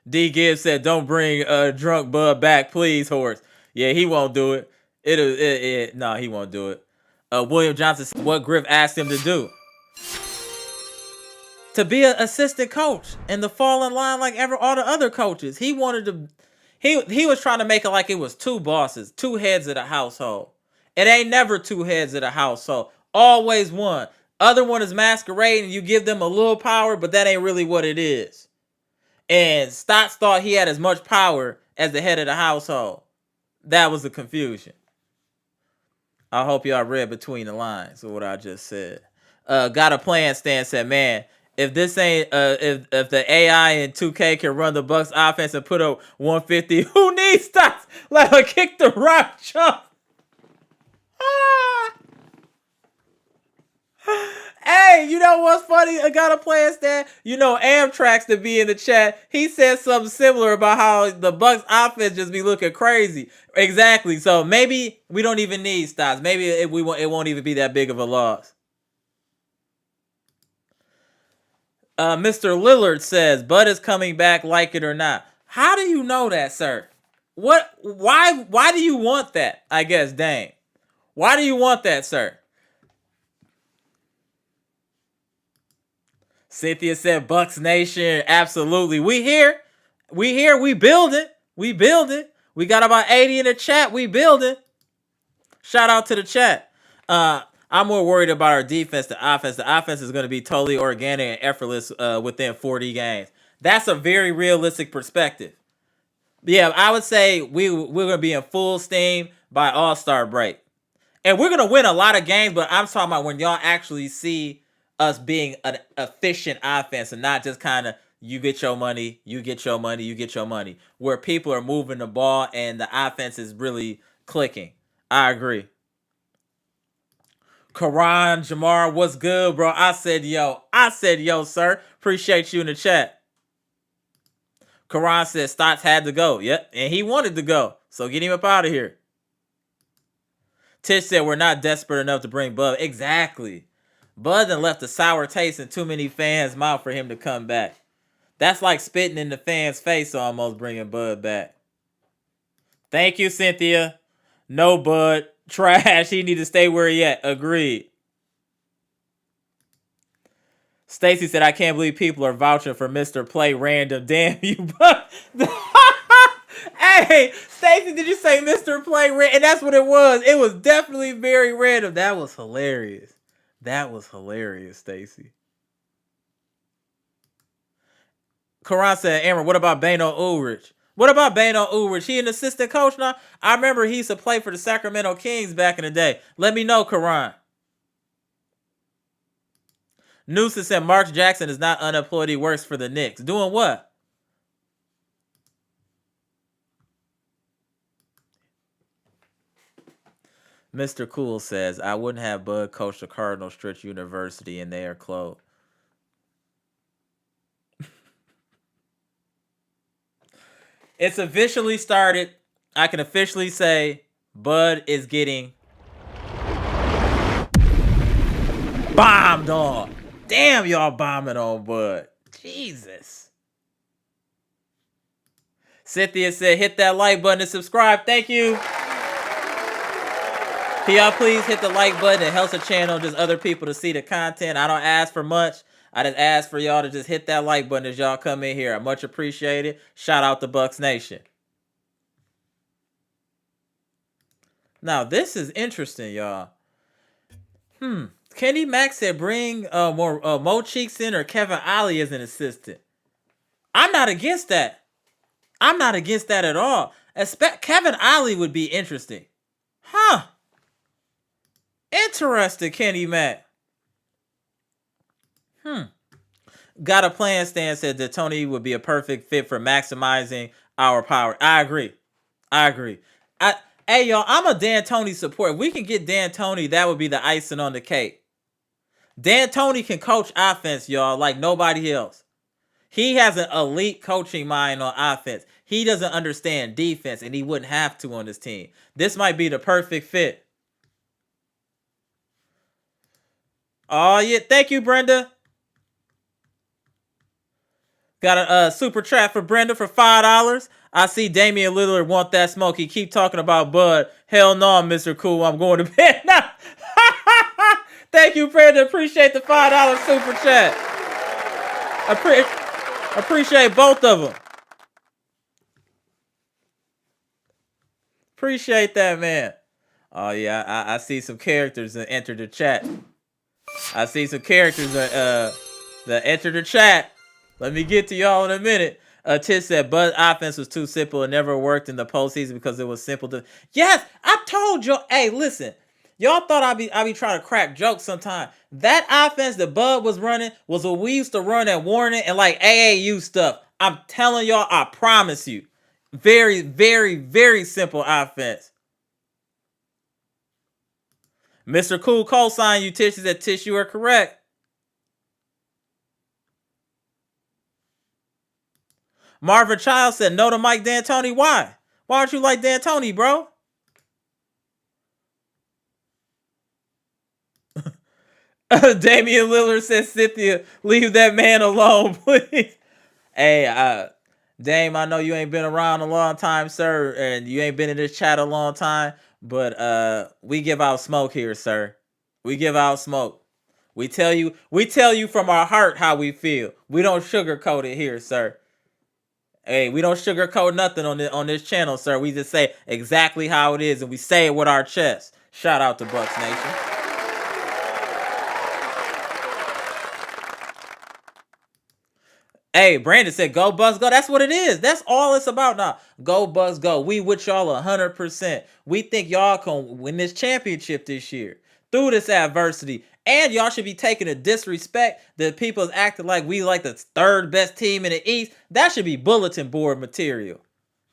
D. Gibbs said, don't bring drunk Bud back, please, Horse. Yeah, he won't do it. No, he won't do it. William Johnson said, what Griff asked him to do? To be an assistant coach and to fall in line like all the other coaches. He wanted to... He was trying to make it like it was two bosses, two heads of the household. It ain't never two heads of the household. Always one. Other one is masquerading. You give them a little power, but that ain't really what it is. And Stotts thought he had as much power as the head of the household. That was the confusion. I hope y'all read between the lines of what I just said. Got a plan, Stan said, man, if this ain't if the AI in 2K can run the Bucks offense and put up 150, who needs Stotts? Let her kick the rock jump. Hey, you know what's funny? I got a plan, Stan. You know Amtrak's to be in the chat. He said something similar about how the Bucks offense just be looking crazy. Exactly. So maybe we don't even need Stotts. Maybe it won't even be that big of a loss. Mr. Lillard says Bud is coming back, like it or not. How do you know that, sir? What? Why do you want that? I guess, Dane. Why do you want that, sir? Cynthia said Bucks Nation. Absolutely. We here. We building. We building. We got about 80 in the chat. We building. Shout out to the chat. I'm more worried about our defense than offense. The offense is going to be totally organic and effortless within 40 games. That's a very realistic perspective. Yeah, I would say we're going to be in full steam by All-Star break. And we're going to win a lot of games, but I'm talking about when y'all actually see us being an efficient offense and not just kind of you get your money, you get your money, you get your money, where people are moving the ball and the offense is really clicking. I agree. Karan, Jamar, what's good, bro? I said, yo, sir. Appreciate you in the chat. Karan said Stotts had to go. Yep, and he wanted to go. So get him up out of here. Tish said we're not desperate enough to bring Bud. Exactly. Bud done left a sour taste in too many fans' mouth for him to come back. That's like spitting in the fans' face almost bringing Bud back. Thank you, Cynthia. No, Bud. Trash. He need to stay where he at. Agreed. Stacy said, I can't believe people are vouching for Mr. Play Random. Damn you, Bud. Hey, Stacy, did you say Mr. Play Random? And that's what it was. It was definitely very random. That was hilarious. That was hilarious, Stacy. Karan said, Amber, what about Bano Ulrich? What about Bano Ulrich? He an assistant coach now? I remember he used to play for the Sacramento Kings back in the day. Let me know, Karan. Noosa said Mark Jackson is not unemployed. He works for the Knicks. Doing what? Mr. Cool says, I wouldn't have Bud coach the Cardinal Stritch University and they are closed. It's officially started. I can officially say Bud is getting bombed on. Damn, y'all bombing on Bud. Jesus. Cynthia said, hit that like button and subscribe. Thank you. Can y'all please hit the like button? It helps the channel, just other people to see the content. I don't ask for much. I just ask for y'all to just hit that like button as y'all come in here. I much appreciate it. Shout out to Bucks Nation. Now, this is interesting, y'all. Kenny Mack said bring Mo Cheeks in or Kevin Ollie as an assistant. I'm not against that. I'm not against that at all. Kevin Ollie would be interesting. Huh. Interesting, Kenny Mack. Got a plan, Stan said that Tony would be a perfect fit for maximizing our power. I agree. Hey, y'all, I'm a D'Antoni supporter. If we can get D'Antoni, that would be the icing on the cake. D'Antoni can coach offense, y'all, like nobody else. He has an elite coaching mind on offense. He doesn't understand defense, and he wouldn't have to on this team. This might be the perfect fit. Oh, yeah. Thank you, Brenda. Got a super chat for Brenda for $5. I see Damian Lillard want that smoke. He keep talking about Bud. Hell no, Mr. Cool. I'm going to bed now. Thank you, Brenda. Appreciate the $5 super chat. Appreciate both of them. Appreciate that, man. Oh, yeah. I see some characters that entered the chat. I see some characters that entered the chat. Let me get to y'all in a minute. Tish said Bud's offense was too simple and never worked in the postseason because it was simple to. Yes, I told y'all. Hey, listen, y'all thought I'd be trying to crack jokes sometime. That offense that Bud was running was what we used to run at Warren and like AAU stuff. I'm telling y'all, I promise you, very, very, very simple offense. Mr. Cool co-sign you, Tish. Said Tish, you are correct. Marvin Child said no to Mike D'Antoni. Why? Why don't you like D'Antoni, bro? Damian Lillard said, Cynthia, leave that man alone, please. Hey, Dame, I know you ain't been around a long time, sir, and you ain't been in this chat a long time, but we give out smoke here, sir. We give out smoke. We tell you from our heart how we feel. We don't sugarcoat it here, sir. Hey, we don't sugarcoat nothing on this channel, sir. We just say exactly how it is, and we say it with our chest. Shout out to Bucks Nation. Hey, Brandon said, "Go Bucks, go." That's what it is. That's all it's about now. Go Bucks, go. We with y'all 100%. We think y'all can win this championship this year through this adversity. And y'all should be taking a disrespect that people's acting like we like the third best team in the East. That should be bulletin board material.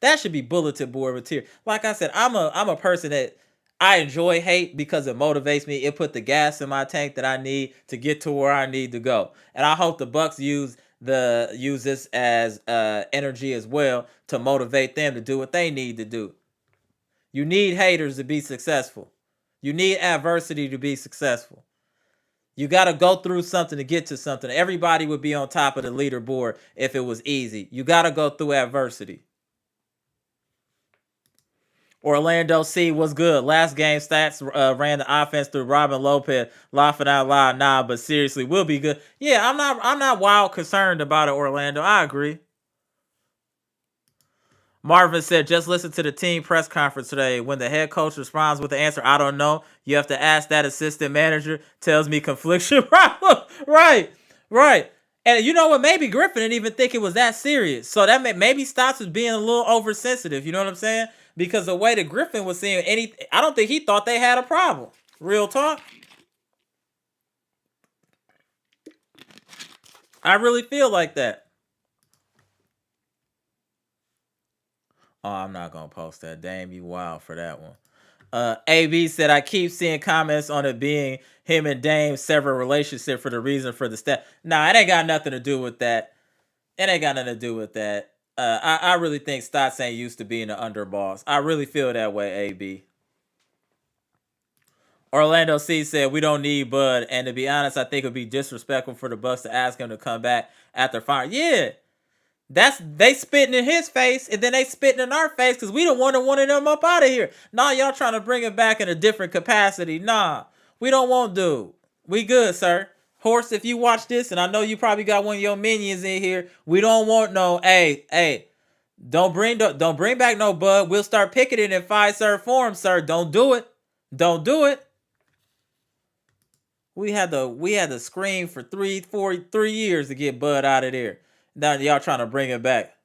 That should be bulletin board material. Like I said, I'm a person that I enjoy hate because it motivates me. It put the gas in my tank that I need to get to where I need to go. And I hope the Bucks use this as energy as well to motivate them to do what they need to do. You need haters to be successful. You need adversity to be successful. You got to go through something to get to something. Everybody would be on top of the leaderboard if it was easy. You got to go through adversity. Orlando C was good. Last game stats ran the offense through Robin Lopez. Laughing out loud, nah, but seriously, we'll be good. Yeah, I'm not wild concerned about it, Orlando. I agree. Marvin said, just listen to the team press conference today. When the head coach responds with the answer, I don't know, you have to ask that assistant manager. Tells me confliction. Right. And you know what? Maybe Griffin didn't even think it was that serious. So that maybe Stotts was being a little oversensitive. You know what I'm saying? Because the way that Griffin was seeing I don't think he thought they had a problem. Real talk. I really feel like that. Oh, I'm not going to post that. Damn, you wild for that one. AB said, I keep seeing comments on it being him and Dame sever relationship for the reason for the stat. Nah, it ain't got nothing to do with that. It ain't got nothing to do with that. I really think Stotts ain't used to being an underboss. I really feel that way, AB. Orlando C said, we don't need Bud. And to be honest, I think it would be disrespectful for the Bucks to ask him to come back after fire. Yeah. They spitting in his face, and then they spitting in our face because we don't want one of them up out of here. Nah, y'all trying to bring him back in a different capacity. Nah, we don't want dude. We good, sir. Horse, if you watch this, and I know you probably got one of your minions in here, we don't want no, hey, don't bring back no Bud. We'll start picketing in 5-star form, sir. Don't do it. Don't do it. We had to scream for 3 years to get Bud out of there. Now y'all trying to bring it back.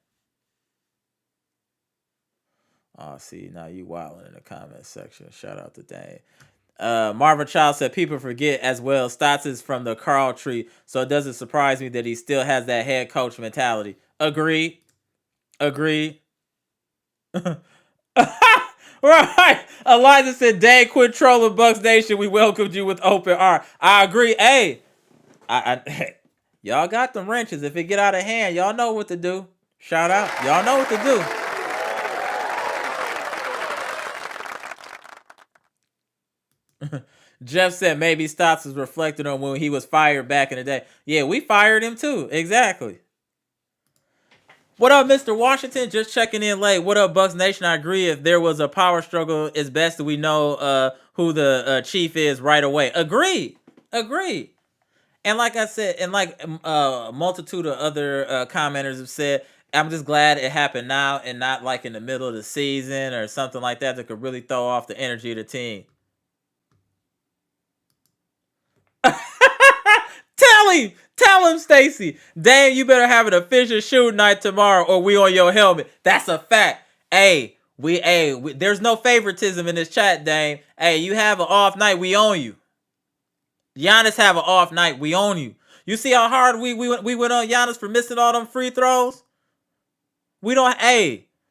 Oh, see, now you wilding in the comment section. Shout out to Dane. Marvin Child said, people forget as well, Stotts is from the Carl tree, so it doesn't surprise me that he still has that head coach mentality. Agreed. Right. Eliza said, Dane, quit trolling Bucks Nation. We welcomed you with open arms. I agree. Hey, y'all got them wrenches. If it get out of hand, y'all know what to do. Shout out. Y'all know what to do. Jeff said maybe Stotts was reflecting on when he was fired back in the day. Yeah, we fired him too. Exactly. What up, Mr. Washington? Just checking in late. What up, Bucks Nation? I agree. If there was a power struggle, it's best that we know who the chief is right away. Agreed. And like I said, and like a multitude of other commenters have said, I'm just glad it happened now and not like in the middle of the season or something like that could really throw off the energy of the team. Tell him, Stacy. Dang, you better have an official shoot night tomorrow or we on your helmet. That's a fact. Hey, there's no favoritism in this chat, Dame. Hey, you have an off night, we own you. Giannis have an off night, we own you. You see how hard we went on Giannis for missing all them free throws? We don't,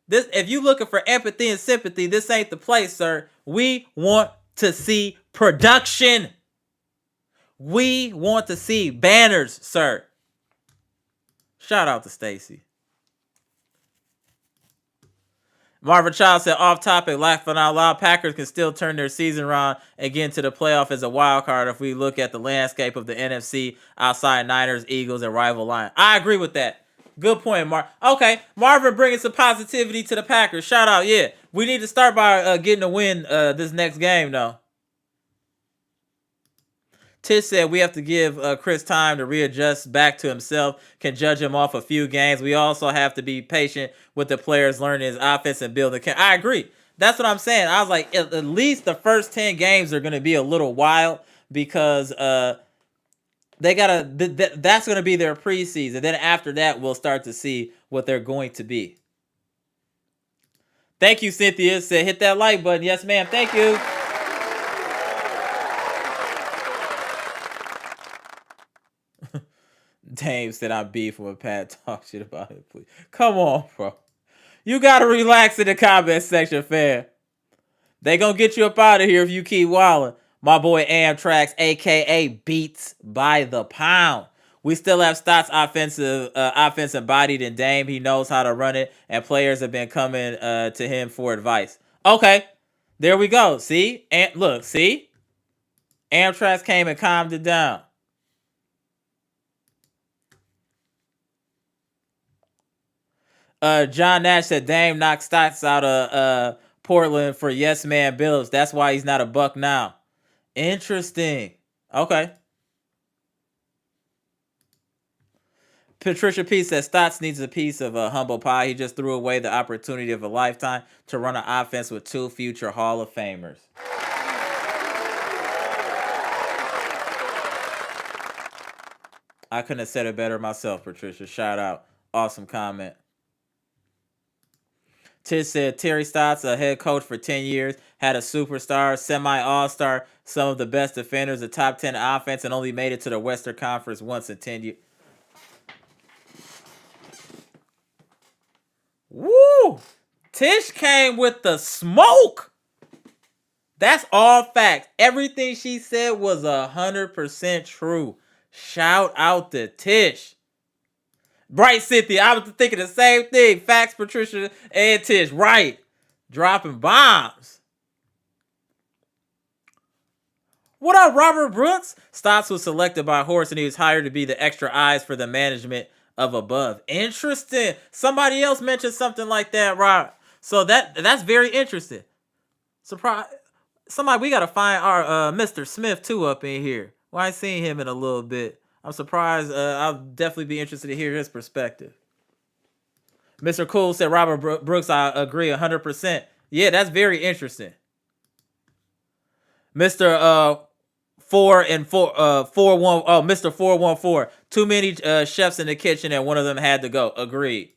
this, if you looking for empathy and sympathy, this ain't the place, sir. We want to see production. We want to see banners, sir. Shout out to Stacy. Marvin Child said, off topic, laughing out loud, Packers can still turn their season around and get into the playoff as a wild card if we look at the landscape of the NFC outside Niners, Eagles, and rival Lions. I agree with that. Good point, Mark. Okay, Marvin bringing some positivity to the Packers. Shout out, yeah. We need to start by getting a win this next game, though. Tish said we have to give Chris time to readjust back to himself, can judge him off a few games. We also have to be patient with the players learning his offense and building. I agree. That's what I'm saying. I was like, at least the first 10 games are going to be a little wild because they gotta. That's going to be their preseason. Then after that, we'll start to see what they're going to be. Thank you, Cynthia. Said hit that like button. Yes, ma'am. Thank you. Dame said I'm beefing with Pat. Talk shit about it, please. Come on, bro. You gotta relax in the comment section, fam. They gonna get you up out of here if you keep wilding. My boy Amtrax, aka Beats by the Pound. We still have Stotts offense embodied in Dame. He knows how to run it, and players have been coming to him for advice. Okay, there we go. See, and look, see, Amtrax came and calmed it down. John Nash said Dame knocked Stotts out of Portland for yes man Billups. That's why he's not a Buck now. Interesting. Okay. Patricia P says Stotts needs a piece of a humble pie. He just threw away the opportunity of a lifetime to run an offense with 2 future Hall of Famers. I couldn't have said it better myself, Patricia. Shout out. Awesome comment. Tish said Terry Stotts, a head coach for 10 years, had a superstar, semi-all-star, some of the best defenders, a top 10 offense, and only made it to the Western Conference once in 10 years. Woo! Tish came with the smoke. That's all facts. Everything she said was 100% true. Shout out to Tish. Bright Cynthia, I was thinking the same thing. Facts, Patricia and Tish. Right. Dropping bombs. What up, Robert Brooks? Stotts was selected by Horse and he was hired to be the extra eyes for the management of above. Interesting. Somebody else mentioned something like that, Rob. So that's very interesting. Surprise. Somebody, we got to find our Mr. Smith, too, up in here. Well, I ain't seen him in a little bit. I'm surprised. I'll definitely be interested to hear his perspective. Mr. Cool said Robert Brooks. I agree 100%. Yeah, that's very interesting. Mr. 414. Oh, Mr. 414. Too many chefs in the kitchen, and one of them had to go. Agreed.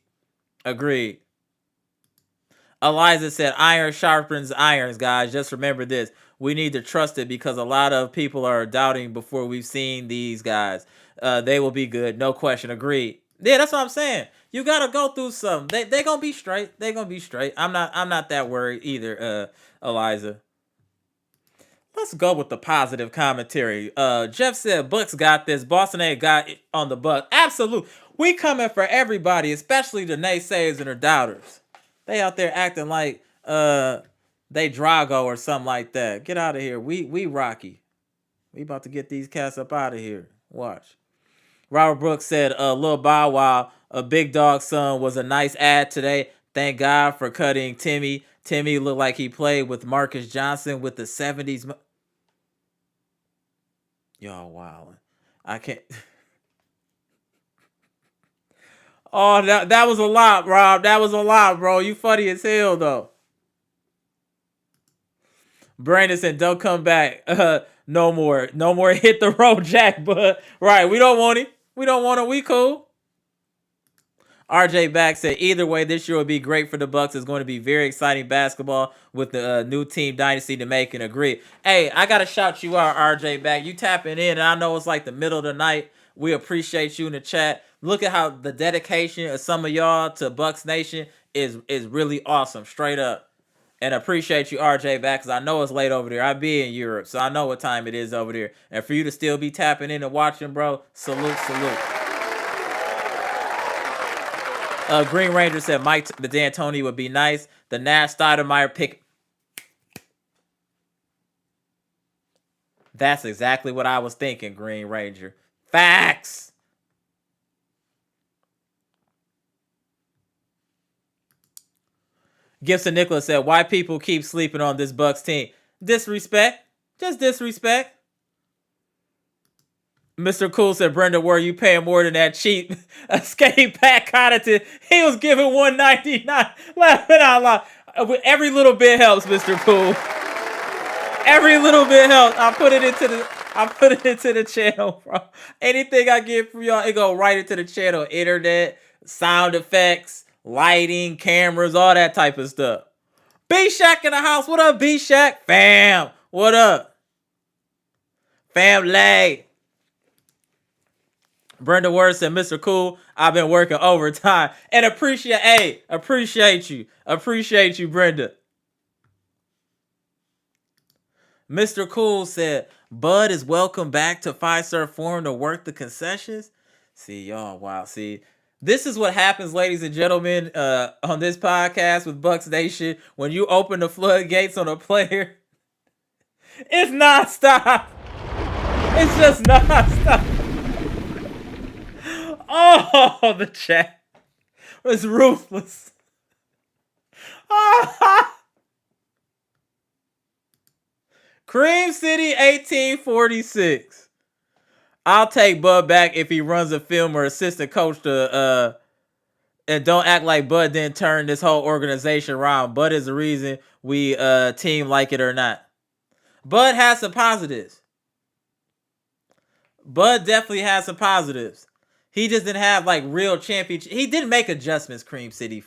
Eliza said, iron sharpens irons, guys. Just remember this. We need to trust it because a lot of people are doubting before we've seen these guys. They will be good. No question. Agreed. Yeah, that's what I'm saying. You got to go through some. They going to be straight. I'm not that worried either, Eliza. Let's go with the positive commentary. Jeff said, Bucks got this. Boston ain't got it on the Bucks. Absolutely. We coming for everybody, especially the naysayers and the doubters. They out there acting like they Drago or something like that. Get out of here. We Rocky. We about to get these cats up out of here. Watch. Robert Brooks said, Lil Bow Wow, a big dog son, was a nice ad today. Thank God for cutting Timmy. Timmy looked like he played with Marcus Johnson with the 70s. Y'all wildin'. I can't. Oh, that was a lot, Rob. That was a lot, bro. You funny as hell, though. Brandon said, don't come back. No more. No more hit the road, Jack. But right, we don't want him. We cool. RJ Back said, either way, this year will be great for the Bucks. It's going to be very exciting basketball with the new team dynasty to make and agree. Hey, I got to shout you out, RJ Back. You tapping in, and I know it's like the middle of the night. We appreciate you in the chat. Look at how the dedication of some of y'all to Bucks Nation is really awesome, straight up. And appreciate you, RJ, back, because I know it's late over there. I be in Europe, so I know what time it is over there. And for you to still be tapping in and watching, bro, salute. Green Ranger said Mike the D'Antoni would be nice. The Nash Stoudemire pick. That's exactly what I was thinking, Green Ranger. Facts. Gibson Nicholas said, why people keep sleeping on this Bucks team? Disrespect. Just disrespect. Mr. Cool said, Brenda, were you paying more than that cheap escape Pat Connaughton? He was giving $199. Laughing out loud. Every little bit helps, Mr. Cool. Every little bit helps. I put it into the channel, bro. Anything I get from y'all, it go right into the channel. Internet, sound effects, lighting, cameras, all that type of stuff. B-Shack in the house. What up, B-Shack? Fam. What up? Family. Brenda Word said, Mr. Cool, I've been working overtime. And appreciate you. Appreciate you, Brenda. Mr. Cool said, Bud is welcome back to 5-Star Forum to work the concessions. See, y'all, wow. See, this is what happens, ladies and gentlemen, on this podcast with Bucks Nation. When you open the floodgates on a player, it's nonstop. It's just nonstop. Oh, the chat was ruthless. Cream City 1846. I'll take Bud back if he runs a film or assistant coach to and don't act like Bud didn't turn this whole organization around. Bud is the reason we team like it or not. Bud has some positives. Bud definitely has some positives. He just didn't have like real championship. He didn't make adjustments, Cream City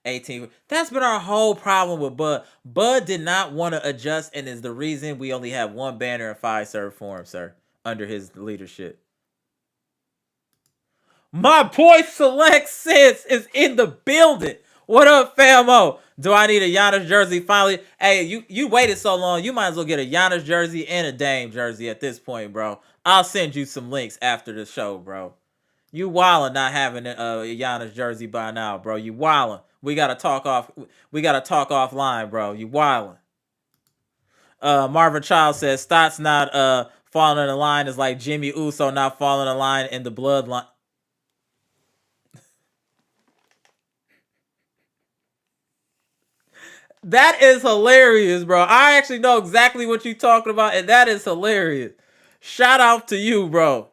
18. That's been our whole problem with Bud. Bud did not want to adjust and is the reason we only have one banner in 5-Star Forum, sir, under his leadership. My boy Select Sense is in the building. What up, famo? Do I need a Giannis jersey finally? Hey, you waited so long. You might as well get a Giannis jersey and a Dame jersey at this point, bro. I'll send you some links after the show, bro. You wildin' not having a Giannis jersey by now, bro. You wildin'. We gotta talk offline, bro. You wildin'. Marvin Child says Stotts not falling in the line is like Jimmy Uso not falling in line in the bloodline. That is hilarious, bro. I actually know exactly what you're talking about, and that is hilarious. Shout out to you, bro.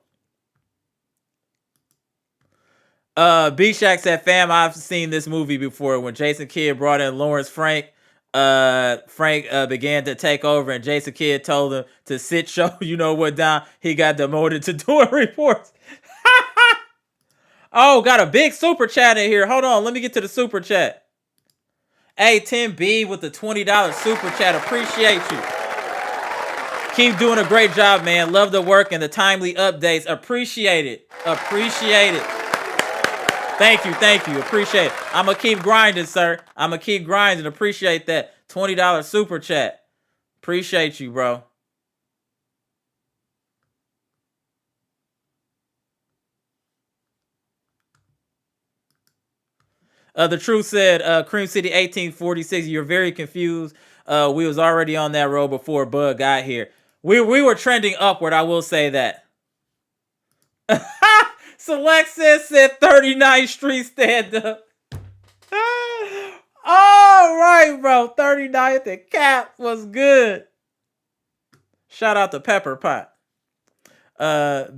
B-Shack said, fam, I've seen this movie before. When Jason Kidd brought in Lawrence Frank, Frank began to take over, and Jason Kidd told him to sit show you know what down. He got demoted to doing reports. Oh, got a big super chat in here. Hold on, let me get to the super chat. Hey, Tim B with the $20 super chat. Appreciate you. Keep doing a great job, man. Love the work and the timely updates. Appreciate it. Appreciate it. Thank you. Appreciate it. I'm going to keep grinding, sir. I'm going to keep grinding. Appreciate that $20 super chat. Appreciate you, bro. The Truth said, Cream City 1846, you're very confused. We was already on that road before Bud got here. We were trending upward, I will say that. Select said 39th Street stand up. All right, bro. 39th and Cap was good. Shout out to Pepper Pot.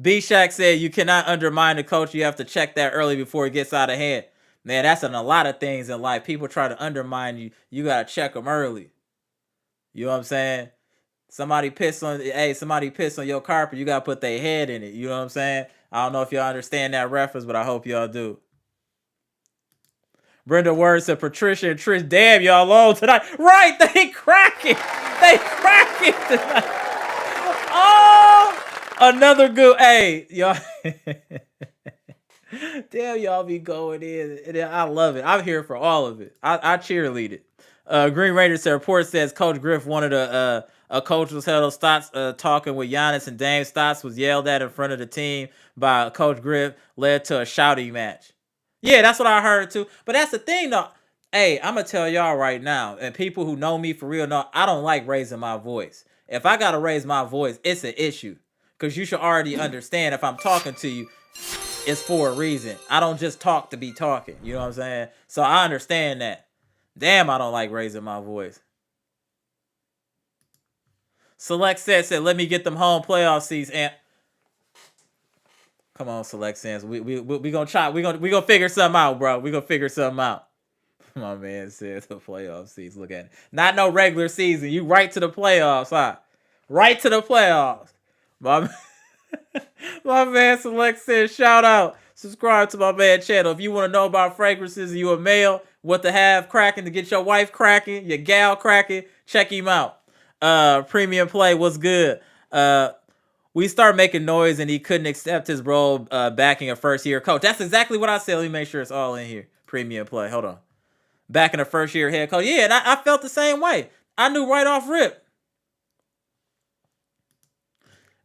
B-Shack said you cannot undermine the coach. You have to check that early before it gets out of hand. Man, that's in a lot of things in life. People try to undermine you. You got to check them early. You know what I'm saying? Somebody pissed on your carpet. You got to put their head in it. You know what I'm saying? I don't know if y'all understand that reference, but I hope y'all do. Brenda Word said Patricia and Trish, damn, y'all low tonight. Right, they cracking. They cracking tonight. Oh, another good. Hey, y'all. Damn, y'all be going in. I love it. I'm here for all of it. I cheerlead it. Green Ranger said, report says Coach Griff wanted a coach was held Stotts talking with Giannis and Dame. Stotts was yelled at in front of the team by Coach Griff, led to a shouting match. Yeah, that's what I heard too. But that's the thing, though. Hey, I'm gonna tell y'all right now, and people who know me for real know I don't like raising my voice. If I gotta raise my voice, it's an issue. Cause you should already understand if I'm talking to you, it's for a reason. I don't just talk to be talking. You know what I'm saying? So I understand that. Damn, I don't like raising my voice. Select said, let me get them home playoff seats. And come on, Select Sense. We gonna try. We gonna figure something out, bro. We gonna figure something out. My man said the playoff seats. Look at it. Not no regular season. You right to the playoffs, huh? Right to the playoffs. My, my man Select said, shout out. Subscribe to my man channel. If you want to know about fragrances, you a male, what to have cracking to get your wife cracking, your gal cracking, check him out. Premium play, what's good? We start making noise and he couldn't accept his role backing a first year coach. That's exactly what I said. Let me make sure it's all in here. Premium play. Hold on. Back in the first year head coach. Yeah, and I felt the same way. I knew right off rip.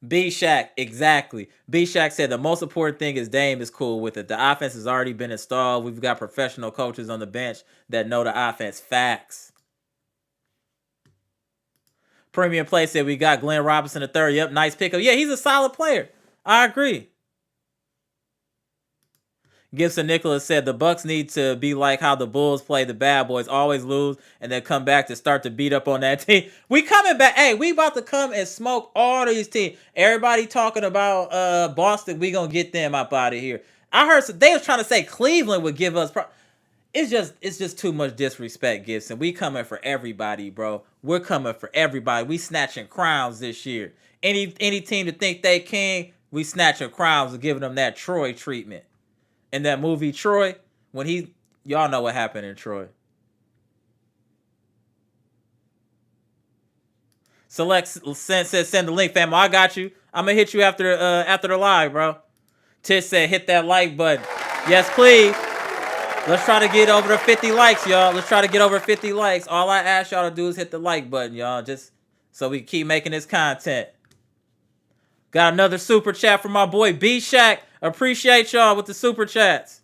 B Shack, exactly. B Shack said the most important thing is Dame is cool with it. The offense has already been installed. We've got professional coaches on the bench that know the offense. Facts. Premium play said we got Glenn Robinson the third. Yep, nice pickup. Yeah, he's a solid player. I agree. Gibson Nicholas said the Bucks need to be like how the Bulls play the bad boys, always lose and then come back to start to beat up on that team. We coming back. Hey, we about to come and smoke all these teams. Everybody talking about Boston. We gonna get them up out of here. I heard they was trying to say Cleveland would give us. It's just too much disrespect, Gibson. We coming for everybody, bro. We're coming for everybody. We snatching crowns this year. Any team to think they can, we snatching crowns and giving them that Troy treatment. In that movie Troy, when y'all know what happened in Troy. Select says send the link, fam. I got you. I'm gonna hit you after the live, bro. Tish said hit that like button. Yes, please. Let's try to get over the 50 likes, y'all. Let's try to get over 50 likes. All I ask y'all to do is hit the like button, y'all. Just so we keep making this content. Got another super chat from my boy B Shack. Appreciate y'all with the super chats.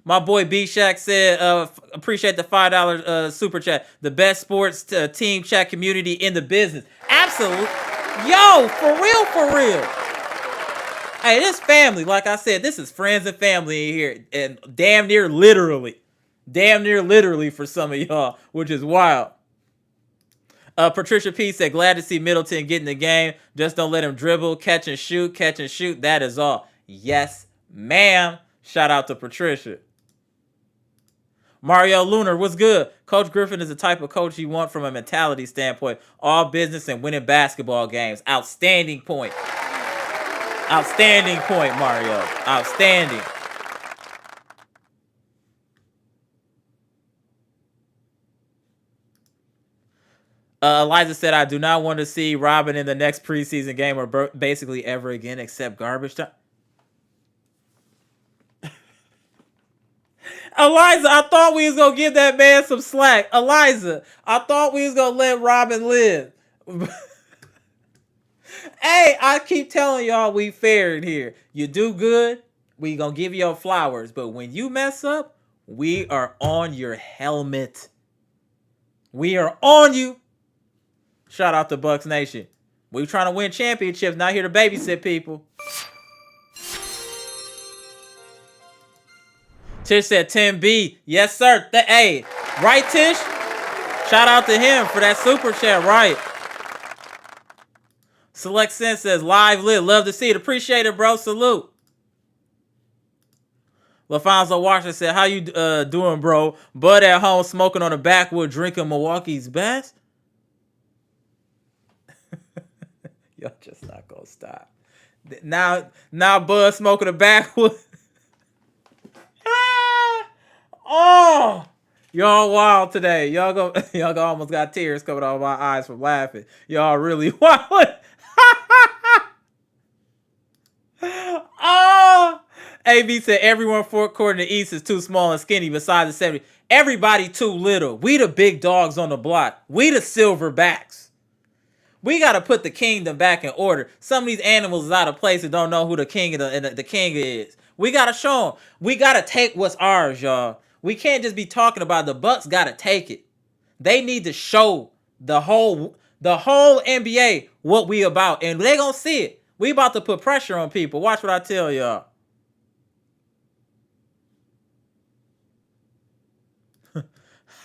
My boy B Shack said, appreciate the $5 super chat. The best sports team chat community in the business. Absolutely. Yo, for real, for real. Hey, this family, like I said, this is friends and family in here. And damn near literally for some of y'all, which is wild. Patricia P said, glad to see Middleton get in the game. Just don't let him dribble, catch and shoot. That is all. Yes, ma'am. Shout out to Patricia. Mario Lunar, what's good? Coach Griffin is the type of coach you want from a mentality standpoint. All business and winning basketball games. Outstanding point. Outstanding point, Mario. Outstanding. Eliza said, I do not want to see Robin in the next preseason game or basically ever again except garbage time. Eliza, I thought we was going to give that man some slack. Eliza, I thought we was going to let Robin live. Hey, I keep telling y'all we fair in here. You do good, we going to give you your flowers. But when you mess up, we are on your helmet. We are on you. Shout out to Bucks Nation. We trying to win championships, not here to babysit people. Tish said 10B. Yes, sir. Hey, right, Tish? Shout out to him for that super chat, right? Select Sense says, live lit. Love to see it. Appreciate it, bro. Salute. LaFonso Washington said, how you doing, bro? Bud at home smoking on the backwood, drinking Milwaukee's best. Y'all just not gonna stop. Now Bud smoking the backwood. Oh, y'all wild today. Y'all almost got tears coming out of my eyes from laughing. Y'all really wild. Oh, AB said everyone forecourt in the East is too small and skinny besides the 70. Everybody too little. We the big dogs on the block. We the silverbacks. We got to put the kingdom back in order. Some of these animals is out of place and don't know who the king the king is. We got to show them. We got to take what's ours, y'all. We can't just be talking about the Bucks got to take it. They need to show the whole NBA what we about, and they gonna see it. We about to put pressure on people. Watch what I tell y'all.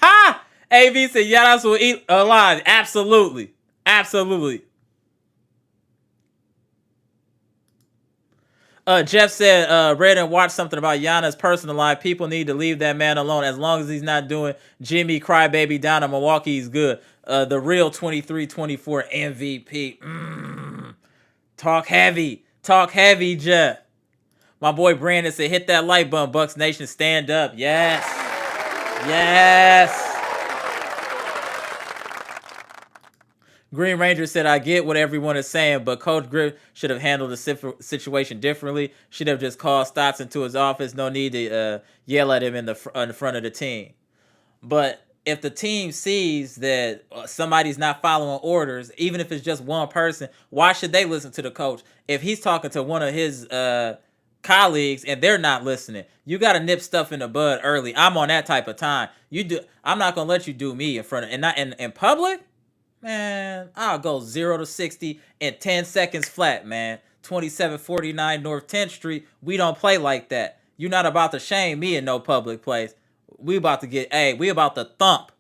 Ha! AV said Giannis will eat alive. Absolutely, absolutely. Jeff said, read and watched something about Giannis' personal life. People need to leave that man alone. As long as he's not doing Jimmy crybaby down in Milwaukee, he's good. The real 23-24 MVP. Talk heavy. Talk heavy, Jeff. My boy Brandon said, hit that like button, Bucks Nation. Stand up. Yes. Yes. Green Ranger said, I get what everyone is saying, but Coach Griff should have handled the situation differently. Should have just called Stotts into his office. No need to yell at him in the front of the team. But if the team sees that somebody's not following orders, even if it's just one person, why should they listen to the coach? If he's talking to one of his colleagues and they're not listening, you got to nip stuff in the bud early. I'm on that type of time. I'm not gonna let you do me in front of and not in public. Man, I'll go 0 to 60 in 10 seconds flat, man. 2749 North 10th Street. We don't play like that. You're not about to shame me in no public place. We about to thump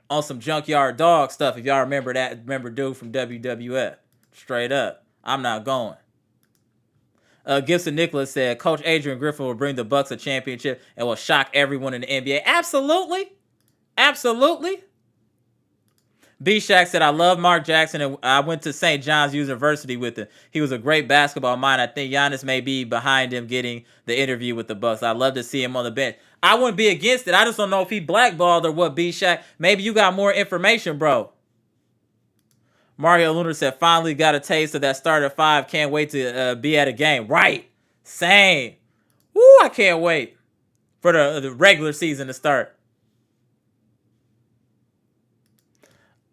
on some junkyard dog stuff. If y'all remember dude from WWF. Straight up. I'm not going. Gibson Nicholas said, Coach Adrian Griffin will bring the Bucks a championship and will shock everyone in the NBA. Absolutely. Absolutely. B-Shack said, I love Mark Jackson, and I went to St. John's University with him. He was a great basketball mind. I think Giannis may be behind him getting the interview with the Bucks. I'd love to see him on the bench. I wouldn't be against it. I just don't know if he blackballed or what, B-Shack. Maybe you got more information, bro. Mario Luna said, finally got a taste of that starter five. Can't wait to be at a game. Right. Same. Woo, I can't wait for the regular season to start.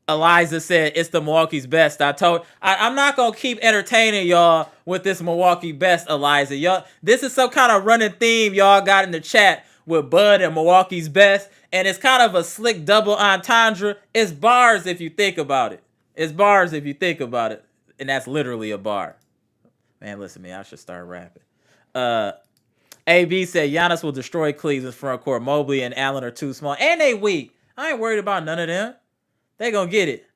Eliza said, it's the Milwaukee's best. I'm not going to keep entertaining y'all with this Milwaukee best, Eliza. Y'all, this is some kind of running theme y'all got in the chat with Bud and Milwaukee's best. And it's kind of a slick double entendre. It's bars if you think about it. It's bars if you think about it. And that's literally a bar. Man, listen, man, I should start rapping. AB said, Giannis will destroy Cleveland's front court. Mobley and Allen are too small. And they weak. I ain't worried about none of them. They gonna get it.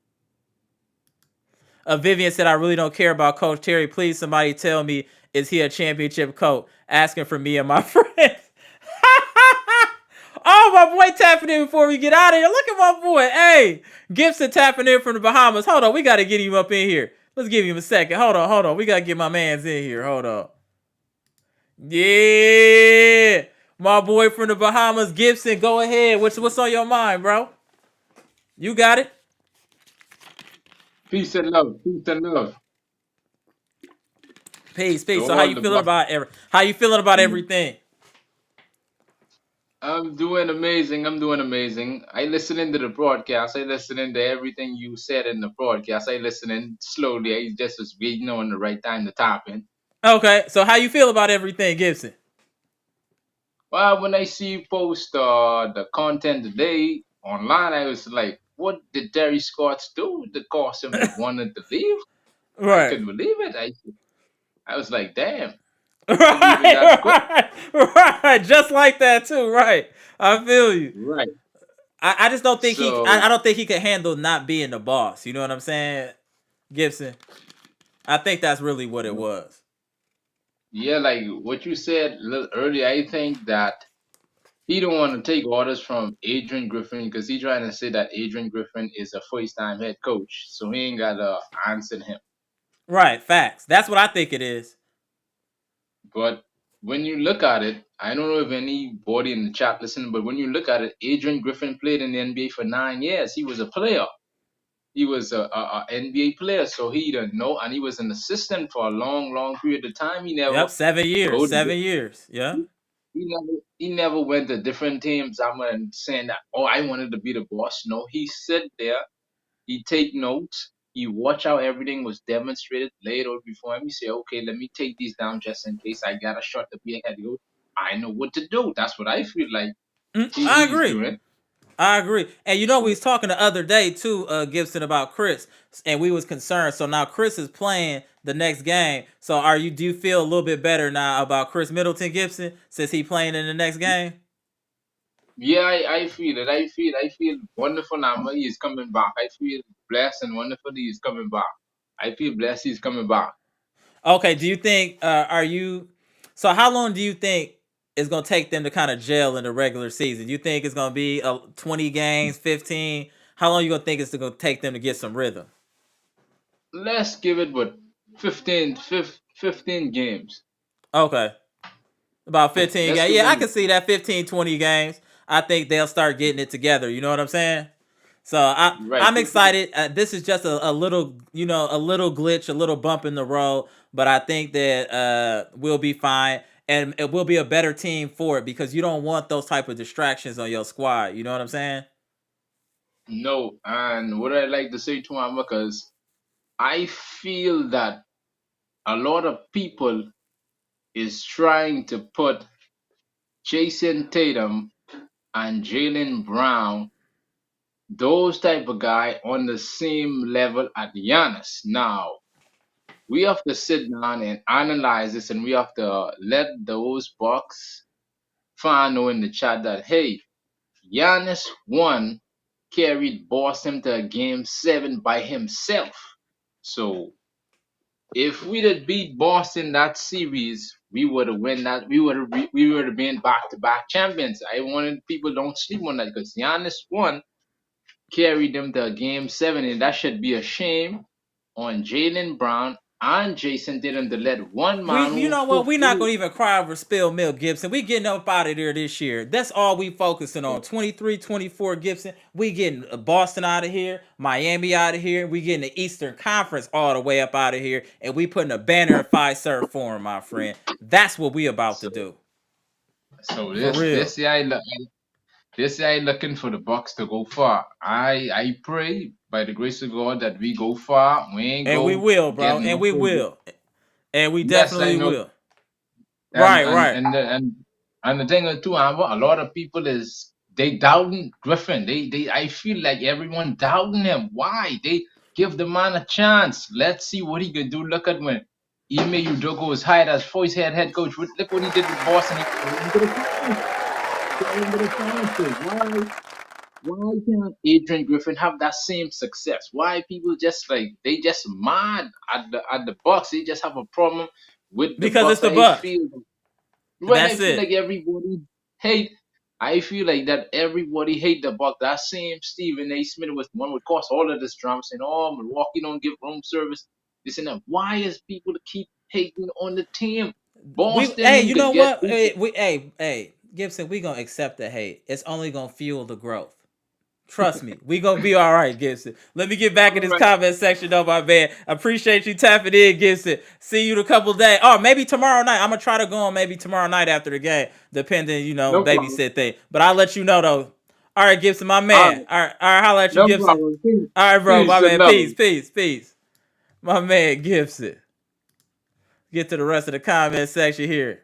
Vivian said, I really don't care about Coach Terry. Please, somebody tell me, is he a championship coach? Asking for me and my friends. Oh, my boy tapping in before we get out of here. Look at my boy. Hey, Gibson tapping in from the Bahamas. Hold on, we got to get him up in here. Let's give him a second. Hold on. We got to get my mans in here. Hold on. Yeah. My boy from the Bahamas, Gibson, go ahead. What's on your mind, bro? You got it. Peace and love. Peace and love. Peace. To So how all you the feeling Bucks. about everything? I'm doing amazing. I listening to the broadcast. I listening to everything you said in the broadcast. I listening slowly. I just was waiting on the right time to tap in. Okay. So how you feel about everything, Gibson? Well, when I see you post the content today online, I was like, what did Terry Scott do to cause him to wanted to leave? I Right. couldn't believe it. I was like, damn, he leaving that quick. Right. Just like that too. Right. I feel you. Right. I just don't think I So don't think he could handle not being the boss. You know what I'm saying, Gibson? I think that's really what it was. yeah, like what you said a little earlier, I think that he don't want to take orders from Adrian Griffin because he trying to say that Adrian Griffin is a first time head coach, so he ain't got to answer him. Right. Facts. That's what I think it is. But when you look at it, I don't know if anybody in the chat listening, but when you look at it, Adrian Griffin played in the NBA for 9 years. He was a player. He was a NBA player, so he didn't know, and he was an assistant for a long, long period of time. He never Yep. 7 years. go to 7 years. Yeah. he never went to different teams. I'm saying that, oh, I wanted to be the boss. No, he sit there, he take notes, he watch how everything was demonstrated, laid out before him. He say, okay, let me take these down just in case I got a shot to be a head coach. I know what to do. That's what I feel like. I He's agree. doing it. I agree. And we was talking the other day too, Gibson, about Chris, and we was concerned. So now Chris is playing the next game. So do you feel a little bit better now about Chris Middleton, Gibson, since he playing in the next game? Yeah, I feel it. I feel wonderful now. He's coming back. I feel blessed and wonderful. He's coming back. I feel blessed. He's coming back. Okay, do you think so how long do you think it's gonna take them to kind of gel in the regular season? You think it's gonna be 20 games, 15? How long you gonna think it's gonna take them to get some rhythm? Let's give it what 15 games. Okay. About 15 Let's games. give Yeah, I them can see that 15, 20 games. I think they'll start getting it together. You know what I'm saying? So right. I'm excited. This is just a little, a little glitch, a little bump in the road, but I think that we'll be fine, and it will be a better team for it because you don't want those type of distractions on your squad. You know what I'm saying? No, and what I like to say to him because I feel that a lot of people is trying to put Jason Tatum and Jalen Brown, those type of guy, on the same level at Giannis. Now we have to sit down and analyze this, and we have to let those Bucks fan know in the chat that hey, Giannis won, carried Boston to a game 7 by himself. So if we'd have beat Boston that series, we would have win that. We would have been back to back champions. I wanted people don't sleep on that because Giannis won, carried them to game 7, and that should be a shame on Jalen Brown and Jason Tatum to let one man You know who what? We're not played. gonna even cry over spilled milk, Gibson. We getting up out of there this year. That's all we focusing on. 23, 24, Gibson. We getting Boston out of here, Miami out of here. We getting the Eastern Conference all the way up out of here, and we putting a banner in Fiserv Forum, my friend. That's what we about to So, do. so For real. this year I looking for the Bucks to go far. I pray by the grace of God that we go far. We ain't And we go will, bro. get And no we further. will. And we Yes, I definitely know. will. and Right, and right. and the, and and the thing too, Amber, a lot of people is they doubting Griffin. They I feel like everyone doubting him. Why? They give the man a chance. Let's see what he can do. Look at when Ime Udoka was hired as voice head coach. Look what he did with Boston. He carried him to the finals. Carried him to the finals. So why can't Adrian Griffin have that same success? Why people just like they just mad at the Bucks? They just have a problem with the Because it's Bucks. the Bucks. I That's feel it. like everybody hate. I feel like that everybody hate the Bucks. That same Stephen A. Smith was the one would cause all of this drama, saying, "Oh, Milwaukee don't give room service." This and that. Why is people to keep hating on the team? Boston Hey, them you could know get what? over. Hey, Gibson, we gonna accept the hate. It's only gonna fuel the growth. Trust me, we gonna be all right, Gibson. Let me get back in All this right, comment section, though, my man. Appreciate you tapping in, Gibson. See you in a couple days. Oh, maybe tomorrow night. I'm gonna try to go on maybe tomorrow night after the game, depending, no problem. babysit thing. But I'll let you know though. All right, Gibson, my All man. right, All right, holla at you, no Gibson. problem. Peace, All right, bro, my peace and man. love. Peace, peace, peace. My man, Gibson. Get to the rest of the comment section here.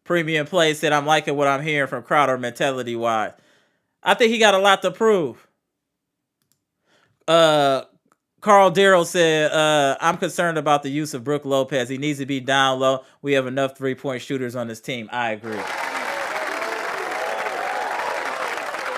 Premium Play said, I'm liking what I'm hearing from Crowder mentality wise. I think he got a lot to prove. Uh, Carl Darrow said, I'm concerned about the use of Brook Lopez. He needs to be down low. We have enough 3-point shooters on this team. I agree.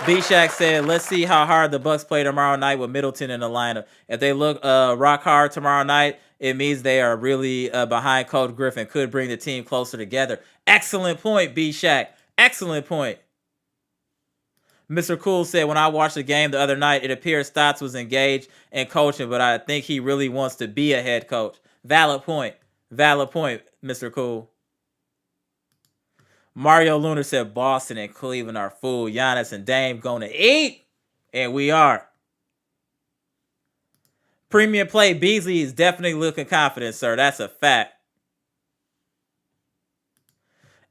B-Shack said, let's see how hard the Bucks play tomorrow night with Middleton in the lineup. If they look rock hard tomorrow night, it means they are really behind Coach Griffin. Could bring the team closer together. Excellent point, B-Shack. Excellent point. Mr. Cool said, when I watched the game the other night, it appears Stotts was engaged in coaching, but I think he really wants to be a head coach. Valid point. Valid point, Mr. Cool. Mario Lunar said, Boston and Cleveland are full. Giannis and Dame going to eat. And we are. Premium play, Beasley is definitely looking confident, sir. That's a fact.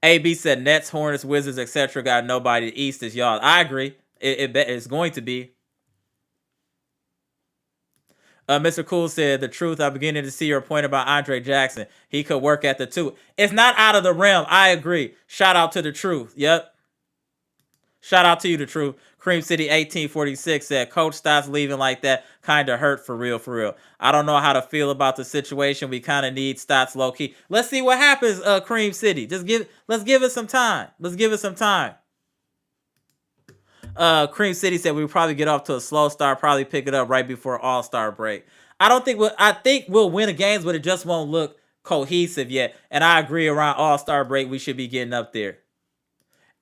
AB said, Nets, Hornets, Wizards, etc. got nobody. The East is y'all. I agree. It's going to be. Mr. Cool said, the truth, I'm beginning to see your point about Andre Jackson. He could work at the 2. It's not out of the realm. I agree. Shout out to the truth. Yep. Shout out to you, the truth. Cream City 1846 said, Coach Stotts leaving like that kind of hurt for real, for real. I don't know how to feel about the situation. We kind of need Stotts low key. Let's see what happens, Cream City. Let's give it some time. Let's give it some time. Cream City said we'll probably get off to a slow start, probably pick it up right before All-Star break. I think we'll win the games, but it just won't look cohesive yet. And I agree, around All-Star break, we should be getting up there.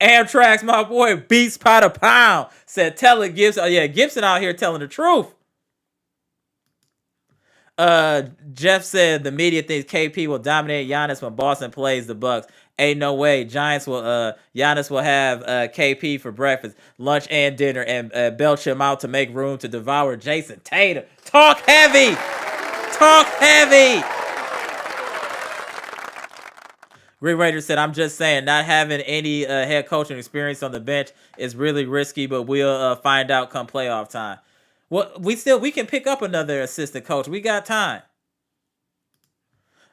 Amtrak's my boy, beats by the pound, said tell it Gibson. Oh yeah, Gibson out here telling the truth. Jeff said the media thinks KP will dominate Giannis when Boston plays the Bucks. Ain't no way. Giannis will have KP for breakfast, lunch, and dinner, and belch him out to make room to devour Jason Tatum. Talk heavy. Talk heavy. Rick Rader said, I'm just saying, not having any head coaching experience on the bench is really risky, but we'll find out come playoff time. Well, we can pick up another assistant coach. We got time.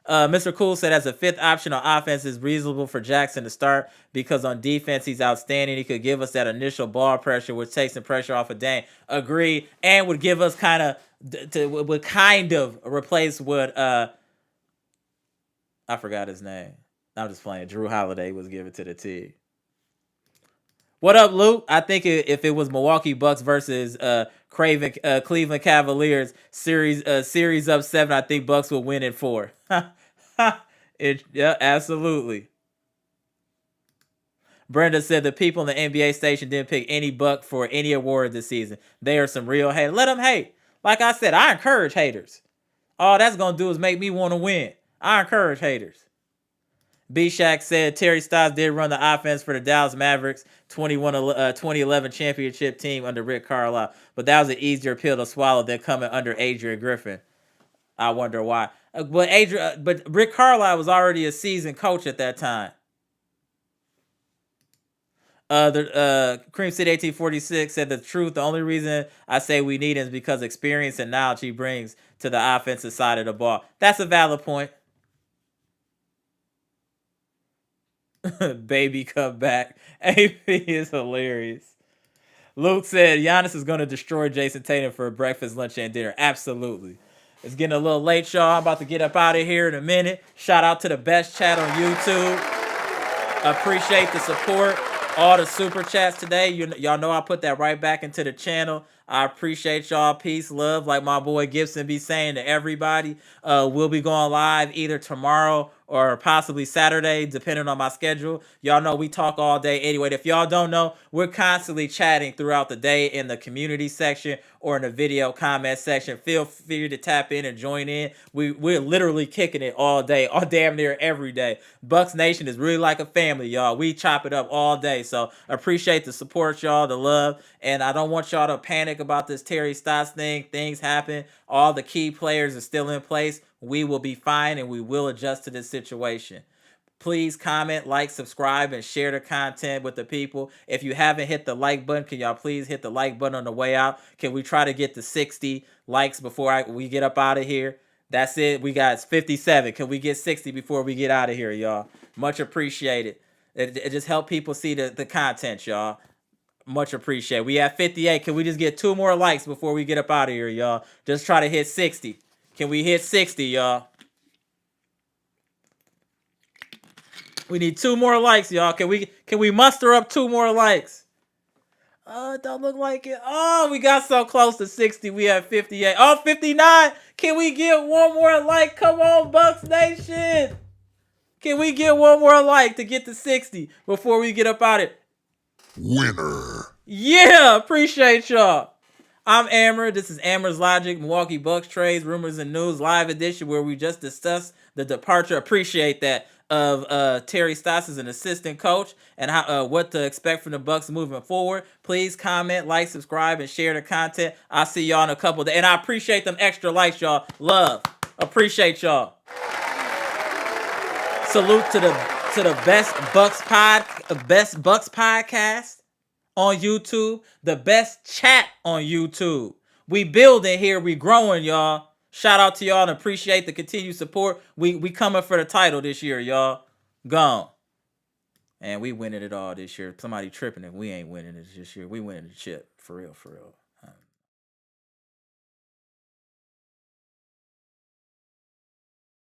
Mr. Cool said, as a 5th option on offense, is reasonable for Jackson to start because on defense he's outstanding. He could give us that initial ball pressure, which takes some pressure off of Dame. Agree, and would give us would kind of replace what I forgot his name. I'm just playing. Drew Holiday was given to the team. What up, Luke? I think if it was Milwaukee Bucks versus Cleveland Cavaliers series up 7, I think Bucks will win in 4. Yeah, absolutely. Brenda said the people in the NBA station didn't pick any Buck for any award this season. They are some real haters. Let them hate. Like I said, I encourage haters. All that's going to do is make me want to win. I encourage haters. B-Shack said Terry Stotts did run the offense for the Dallas Mavericks 2011 championship team under Rick Carlisle, but that was an easier pill to swallow than coming under Adrian Griffin. I wonder why. But Rick Carlisle was already a seasoned coach at that time. Cream City 1846 said the truth. The only reason I say we need him is because experience and knowledge he brings to the offensive side of the ball. That's a valid point. Baby come back. AP is hilarious. Luke said Giannis is going to destroy Jason Tatum for breakfast, lunch, and dinner. Absolutely. It's getting a little late, y'all. I'm about to get up out of here in a minute. Shout out to the best chat on YouTube. Appreciate the support. All the super chats today. Y'all know I put that right back into the channel. I appreciate y'all. Peace, love. Like my boy Gibson be saying to everybody, we'll be going live either tomorrow or possibly Saturday, depending on my schedule. Y'all know we talk all day anyway. If y'all don't know, we're constantly chatting throughout the day in the community section or in the video comment section. Feel free to tap in and join in. We're literally kicking it all day, all damn near every day. Bucks Nation is really like a family, y'all. We chop it up all day. So appreciate the support, y'all, the love. And I don't want y'all to panic about this Terry Stotts thing. Things happen. All the key players are still in place. We will be fine and we will adjust to this situation. Please comment, like, subscribe, and share the content with the people. If you haven't hit the like button, can y'all please hit the like button on the way out? Can we try to get to 60 likes before we get up out of here? That's it. We got 57. Can we get 60 before we get out of here, y'all? Much appreciated. It just help people see the content, y'all. Much appreciated. We have 58. Can we just get 2 more likes before we get up out of here, y'all? Just try to hit 60. Can we hit 60, y'all? We need 2 more likes, y'all. Can we muster up 2 more likes? It don't look like it. Oh, we got so close to 60. We have 58. Oh, 59. Can we get 1 more like? Come on, Bucks Nation. Can we get 1 more like to get to 60 before we get up out of it? Winner. Yeah, appreciate y'all. I'm Amara. This is Amara's Logic, Milwaukee Bucks trades, rumors, and news live edition where we just discuss the departure. Appreciate that of Terry Stotts as an assistant coach and how what to expect from the Bucks moving forward. Please comment, like, subscribe, and share the content. I'll see y'all in a couple of days. And I appreciate them extra likes, y'all. Love. Appreciate y'all. Salute to the best Bucks podcast on YouTube, the best chat on YouTube. We building here. We growing, y'all. Shout out to y'all and appreciate the continued support. We coming for the title this year, y'all. Gone. And we winning it all this year. Somebody tripping if we ain't winning it this year. We winning the chip. For real, for real.